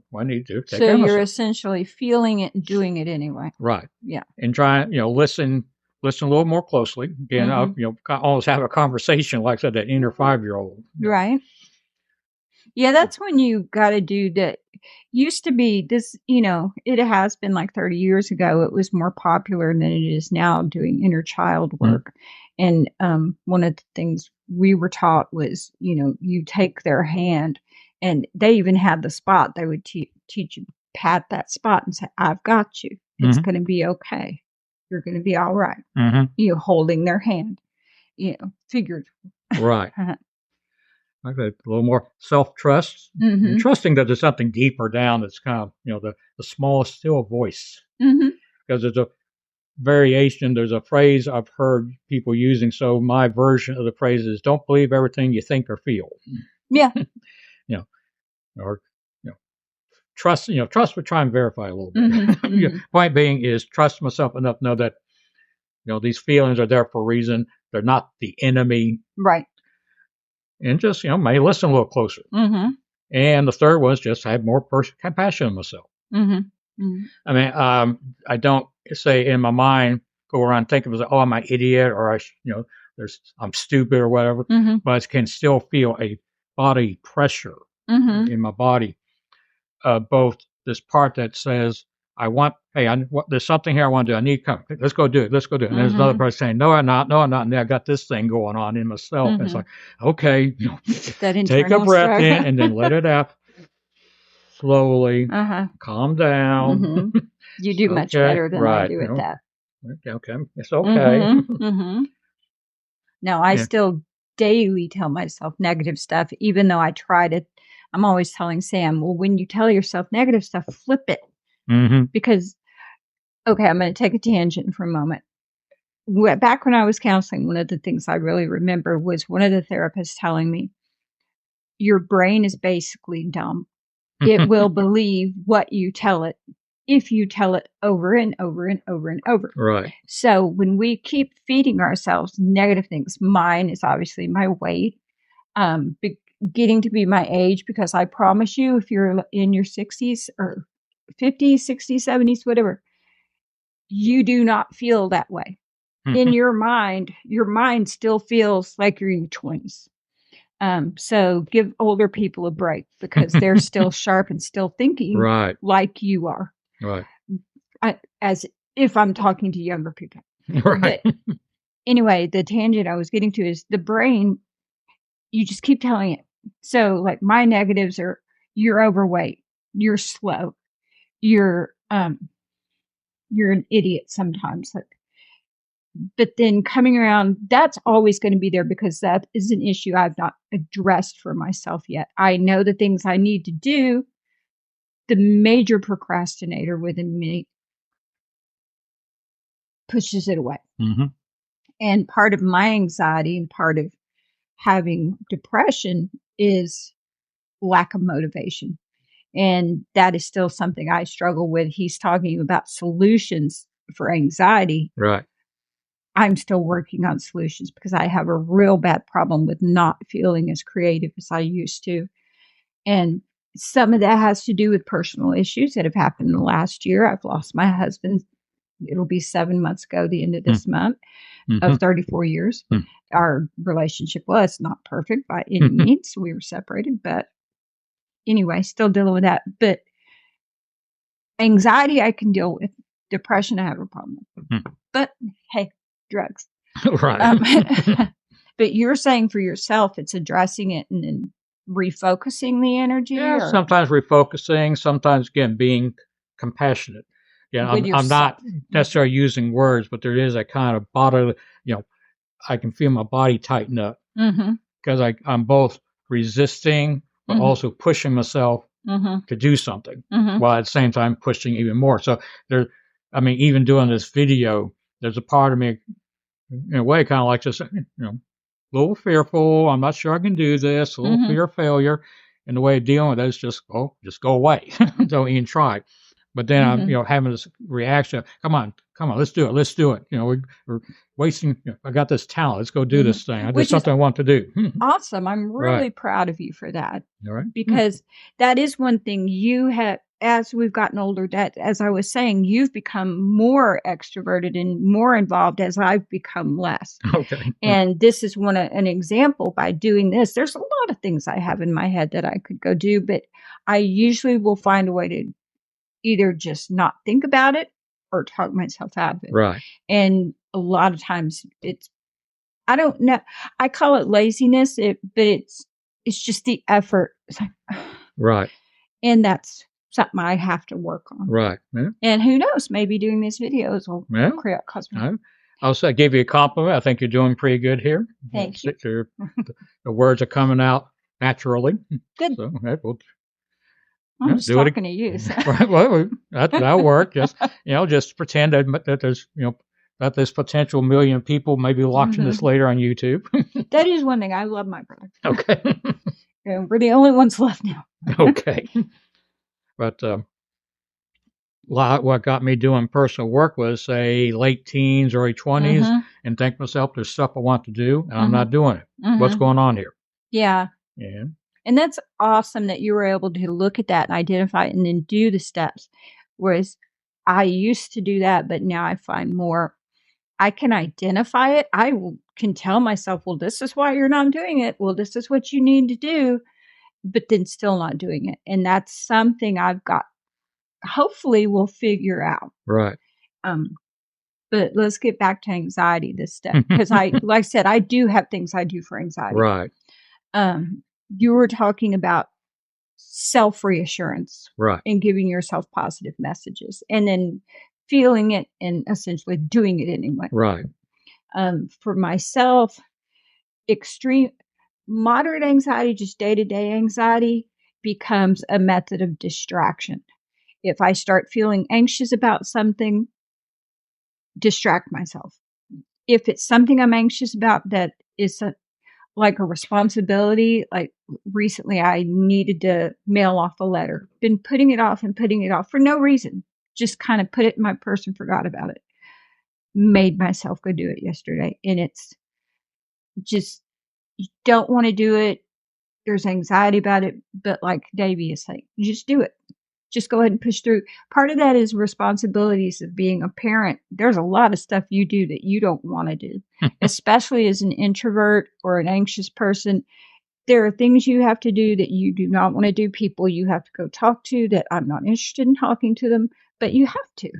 what I need to do. So you're essentially feeling it and doing it anyway. Right. Yeah. And trying, listen a little more closely. Again, always have a conversation, like I said, that inner 5-year-old. Right. Yeah, that's when you got to do that. Used to be this, it has been like 30 years ago. It was more popular than it is now, doing inner child work. And one of the things we were taught was, you take their hand, and they even had the spot. They would teach you, pat that spot and say, I've got you. It's going to be okay. You're going to be all right. Holding their hand, figured. Right. Like a little more self-trust, and trusting that there's something deeper down that's kind of, the smallest still voice. Because there's a variation, there's a phrase I've heard people using. So my version of the phrase is, don't believe everything you think or feel. Yeah. Or, trust, trust, but try and verify a little bit. Point being is trust myself enough to know that, these feelings are there for a reason. They're not the enemy. Right. And just, may listen a little closer. And the third was just have more compassion on myself. I mean, I don't say in my mind, go around thinking, oh, I'm an idiot, or I'm stupid or whatever, but I can still feel a body pressure in my body. Both this part that says, there's something here I want to do. I need to come. Let's go do it. And there's another person saying, no, I'm not. And then I got this thing going on in myself. And it's like, okay, take a breath in and then let it out. Slowly, calm down. You do much better than I do at that. Okay, it's okay. Now, I still daily tell myself negative stuff, even though I try to. I'm always telling Sam, well, when you tell yourself negative stuff, flip it. Because, I'm going to take a tangent for a moment. Back when I was counseling, one of the things I really remember was one of the therapists telling me, your brain is basically dumb. It will believe what you tell it if you tell it over and over and over and over. Right. So when we keep feeding ourselves negative things, mine is obviously my weight, getting to be my age, because I promise you, if you're in your 60s or 50s, 60s, 70s, whatever, you do not feel that way. In your mind still feels like you're in your 20s. So give older people a break, because they're still sharp and still thinking like you are. Right. As if I'm talking to younger people. Right. But anyway, the tangent I was getting to is the brain, you just keep telling it. So like my negatives are, you're overweight, you're slow, you're an idiot sometimes. But then coming around, that's always going to be there, because that is an issue I've not addressed for myself yet. I know the things I need to do, the major procrastinator within me pushes it away. Mm-hmm. And part of my anxiety and part of having depression is lack of motivation. And that is still something I struggle with. He's talking about solutions for anxiety. Right. I'm still working on solutions because I have a real bad problem with not feeling as creative as I used to. And some of that has to do with personal issues that have happened in the last year. I've lost my husband. It'll be 7 months ago, the end of this month, of 34 years. Our relationship was not perfect by any means. We were separated, but anyway, still dealing with that. But anxiety I can deal with. Depression I have a problem with. But hey, drugs. Right. But you're saying for yourself, it's addressing it and then refocusing the energy? Yeah, or sometimes refocusing, sometimes, again, being compassionate. Yeah, with I'm not yourself. necessarily using words, but there is a kind of bodily, I can feel my body tighten up Mm-hmm. because I'm both resisting, but also pushing myself to do something while at the same time pushing even more. So even doing this video, there's a part of me, in a way, kind of like just, a little fearful. I'm not sure I can do this, a little fear of failure. And the way of dealing with it is just go away. Don't even try. But then I'm, having this reaction, come on, let's do it. We're wasting, I got this talent. Let's go do this thing. There's something I want to do. Awesome. I'm really Right. proud of you for that. All right. Because that is one thing you have, as we've gotten older, that, as I was saying, you've become more extroverted and more involved as I've become less. Okay. And this is an example by doing this. There's a lot of things I have in my head that I could go do, but I usually will find a way to either just not think about it or talk myself out of it. Right. And a lot of times I don't know. I call it laziness, but it's just the effort. Right. And that's something I have to work on. Right. Yeah. And who knows, maybe doing these videos will cause me. I'll say, give you a compliment. I think you're doing pretty good here. Thank you. The words are coming out naturally. Good. So I'm just talking to you. So. Right. Well, that'll work. Just pretend that there's, that there's potential million people maybe watching this later on YouTube. That is one thing. I love my brother. Okay. And we're the only ones left now. Okay. But what got me doing personal work was, say, late teens, early 20s, and think to myself, there's stuff I want to do, and I'm not doing it. What's going on here? Yeah. Yeah. And that's awesome that you were able to look at that and identify it and then do the steps. Whereas I used to do that, but now I find more, I can identify it. Can tell myself, well, this is why you're not doing it. Well, this is what you need to do, but then still not doing it. And that's something I've got, hopefully we'll figure out. Right. But let's get back to anxiety this step. Because like I said, I do have things I do for anxiety. Right. You were talking about self-reassurance. Right. And giving yourself positive messages and then feeling it and essentially doing it anyway. Right. For myself, moderate anxiety, just day-to-day anxiety, becomes a method of distraction. If I start feeling anxious about something, distract myself. If it's something I'm anxious about that is like a responsibility, like recently I needed to mail off a letter, been putting it off for no reason, just kind of put it in my purse and forgot about it. Made myself go do it yesterday. And it's just, you don't want to do it. There's anxiety about it. But like Davey is saying, just do it. Just go ahead and push through. Part of that is responsibilities of being a parent. There's a lot of stuff you do that you don't want to do, especially as an introvert or an anxious person. There are things you have to do that you do not want to do. People you have to go talk to that I'm not interested in talking to them, but you have to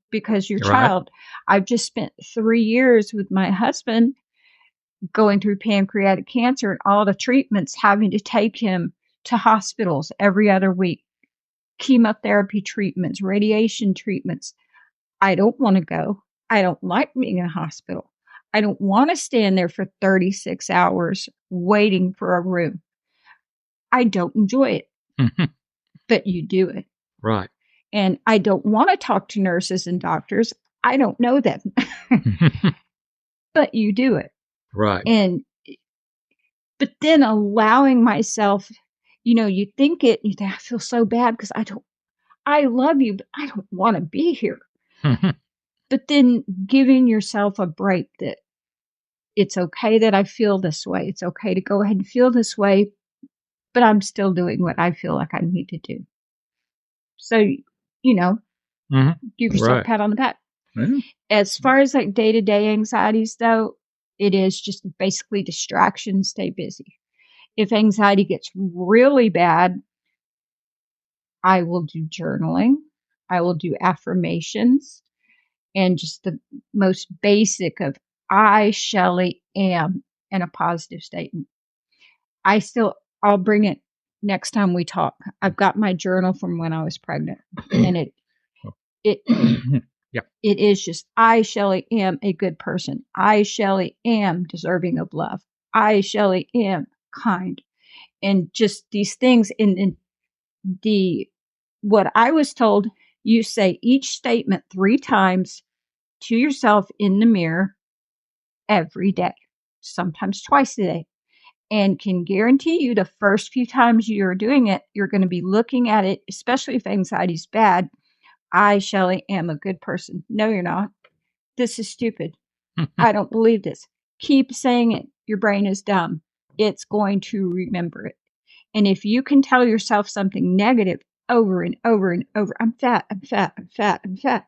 because your child. I've just spent 3 years with my husband going through pancreatic cancer and all the treatments, having to take him to hospitals every other week. Chemotherapy treatments, radiation treatments. I don't want to go. I don't like being in a hospital. I don't want to stand there for 36 hours waiting for a room. I don't enjoy it. But you do it. Right. And I don't want to talk to nurses and doctors. I don't know them. But you do it. Right. But then allowing myself, you think it, you think, I feel so bad because I love you, but I don't want to be here. But then giving yourself a break that it's okay that I feel this way. It's okay to go ahead and feel this way, but I'm still doing what I feel like I need to do. So, give yourself a pat on the back. Yeah. As far as like day-to-day anxieties, though, it is just basically distraction, stay busy. If anxiety gets really bad, I will do journaling. I will do affirmations and just the most basic of I, Shelley, am in a positive statement. I'll bring it next time we talk. I've got my journal from when I was pregnant, and it Yeah. it is just I, Shelley, am a good person. I, Shelley, am deserving of love. I, Shelley, am kind. And just these things in what I was told, you say each statement 3 times to yourself in the mirror every day, sometimes twice a day. And can guarantee you the first few times you're doing it, you're going to be looking at it, especially if anxiety's bad. I, Shelley, am a good person. No, you're not. This is stupid. I don't believe this. Keep saying it. Your brain is dumb. It's going to remember it. And if you can tell yourself something negative over and over and over, I'm fat, I'm fat, I'm fat, I'm fat,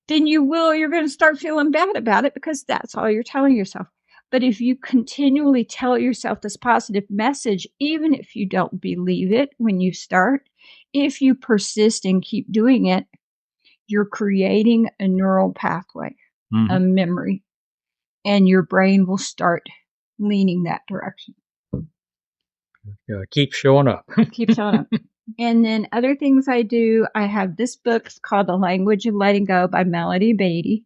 then you're going to start feeling bad about it because that's all you're telling yourself. But if you continually tell yourself this positive message, even if you don't believe it when you start, if you persist and keep doing it, you're creating a neural pathway, a memory, and your brain will start leaning that direction. Keep showing up. Keep showing up. And then other things I do, I have this book called The Language of Letting Go by Melody Beatty.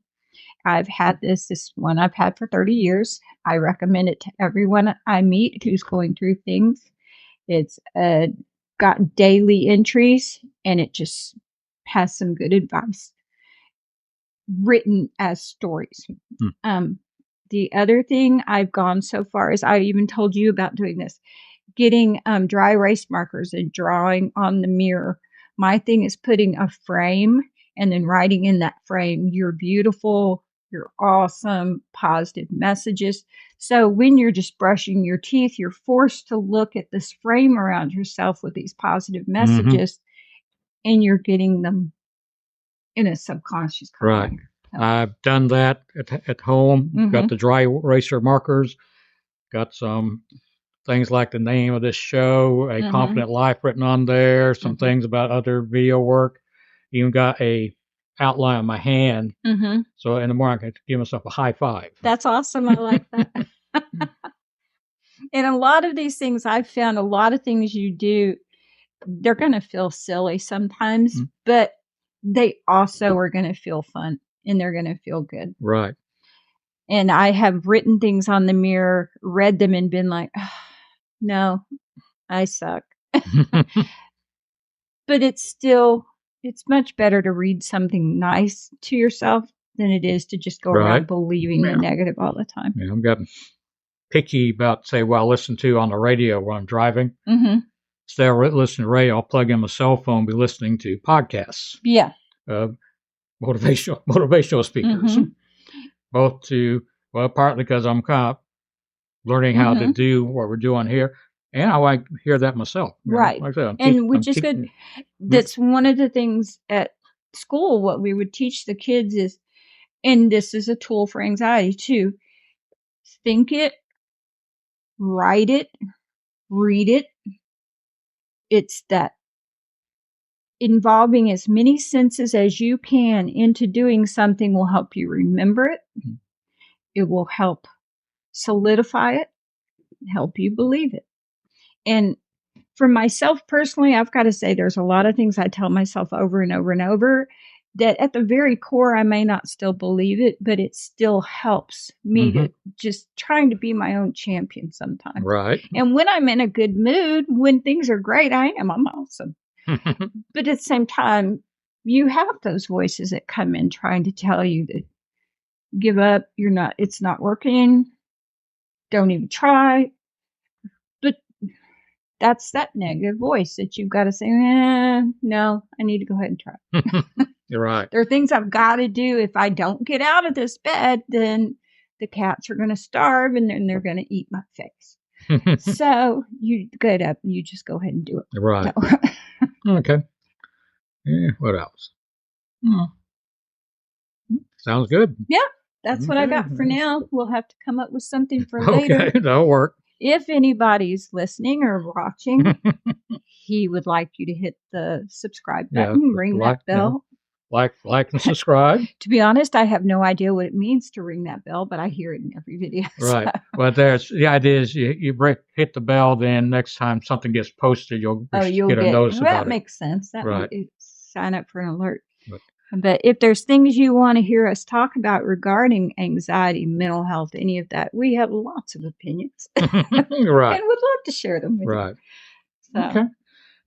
I've had this one I've had for 30 years. I recommend it to everyone I meet who's going through things. It's got daily entries, and it just has some good advice written as stories. The other thing I've gone so far is I even told you about doing this, getting dry erase markers and drawing on the mirror. My thing is putting a frame and then writing in that frame, you're beautiful, you're awesome, positive messages. So when you're just brushing your teeth, you're forced to look at this frame around yourself with these positive messages, and you're getting them in a subconscious kind of way. I've done that at home. Got the dry eraser markers. Got some things like the name of this show, A Confident Life written on there, some things about other video work. Even got a outline of my hand. So in the morning I can give myself a high five. That's awesome. I like that. And a lot of these things, I've found a lot of things you do, they're going to feel silly sometimes, but they also are going to feel fun and they're going to feel good. Right. And I have written things on the mirror, read them, and been like, oh, no, I suck. But it's much better to read something nice to yourself than it is to just go around believing the negative all the time. Yeah, I'm getting picky about, say, what I listen to on the radio when I'm driving. Instead of listening to radio, I'll plug in my cell phone, be listening to podcasts. Yeah. Motivational speakers. Both partly because I'm kind of learning how to do what we're doing here. And I like to hear that myself. Right. Like I said, which is good. That's one of the things at school, what we would teach the kids is, and this is a tool for anxiety too, think it, write it, read it. It's that involving as many senses as you can into doing something will help you remember it. It will help solidify it, help you believe it. And for myself personally, I've got to say there's a lot of things I tell myself over and over and over that at the very core, I may not still believe it, but it still helps me to just trying to be my own champion sometimes. Right. And when I'm in a good mood, when things are great, I'm awesome. But at the same time, you have those voices that come in trying to tell you that give up, it's not working, don't even try. But that's that negative voice that you've got to say, no, I need to go ahead and try. You're right. There are things I've got to do. If I don't get out of this bed, then the cats are going to starve and then they're going to eat my face. So you get up and you just go ahead and do it. Right. So. Okay. Yeah, what else? Sounds good. Yeah, that's what I got for now. We'll have to come up with something for later. Okay, that'll work. If anybody's listening or watching, he would like you to hit the subscribe button, ring that bell. Like and subscribe. To be honest, I have no idea what it means to ring that bell, but I hear it in every video. Right. So. Well, the idea is you hit the bell, then next time something gets posted, you'll get a notice about it. That makes sense. That right. Sign up for an alert. But if there's things you want to hear us talk about regarding anxiety, mental health, any of that, we have lots of opinions. Right. And would love to share them with you. Right. So. Okay.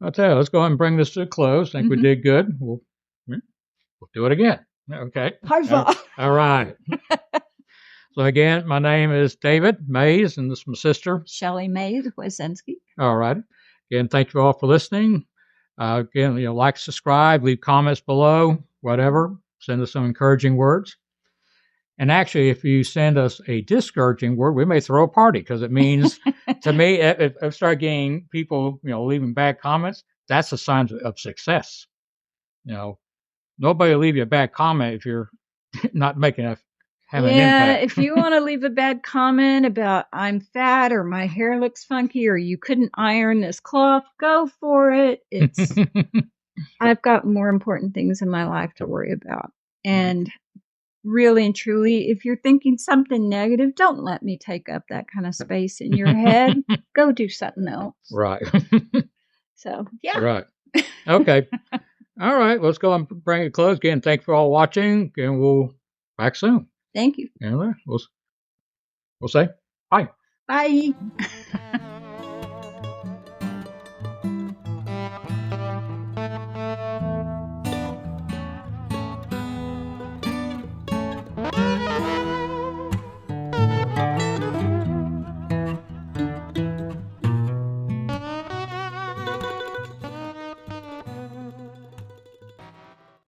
I'll tell you, let's go ahead and bring this to a close. I think we did good. We'll do it again. Okay. High five. All right. So again, my name is David Mays, and this is my sister, Shelley Mays Wazinski. All right. Again, thank you all for listening. Again, like, subscribe, leave comments below, whatever. Send us some encouraging words. And actually, if you send us a discouraging word, we may throw a party, because it means, to me, if I start getting people, leaving bad comments, that's a sign of success. Nobody will leave you a bad comment if you're not making having an impact. If you want to leave a bad comment about I'm fat or my hair looks funky or you couldn't iron this cloth, go for it. I've got more important things in my life to worry about. And really and truly, if you're thinking something negative, don't let me take up that kind of space in your head. Go do something else. Right. So, yeah. Right. Okay. All right. Let's go and bring it close. Again, thanks for all watching, and we'll back soon. Thank you. And we'll say bye. Bye.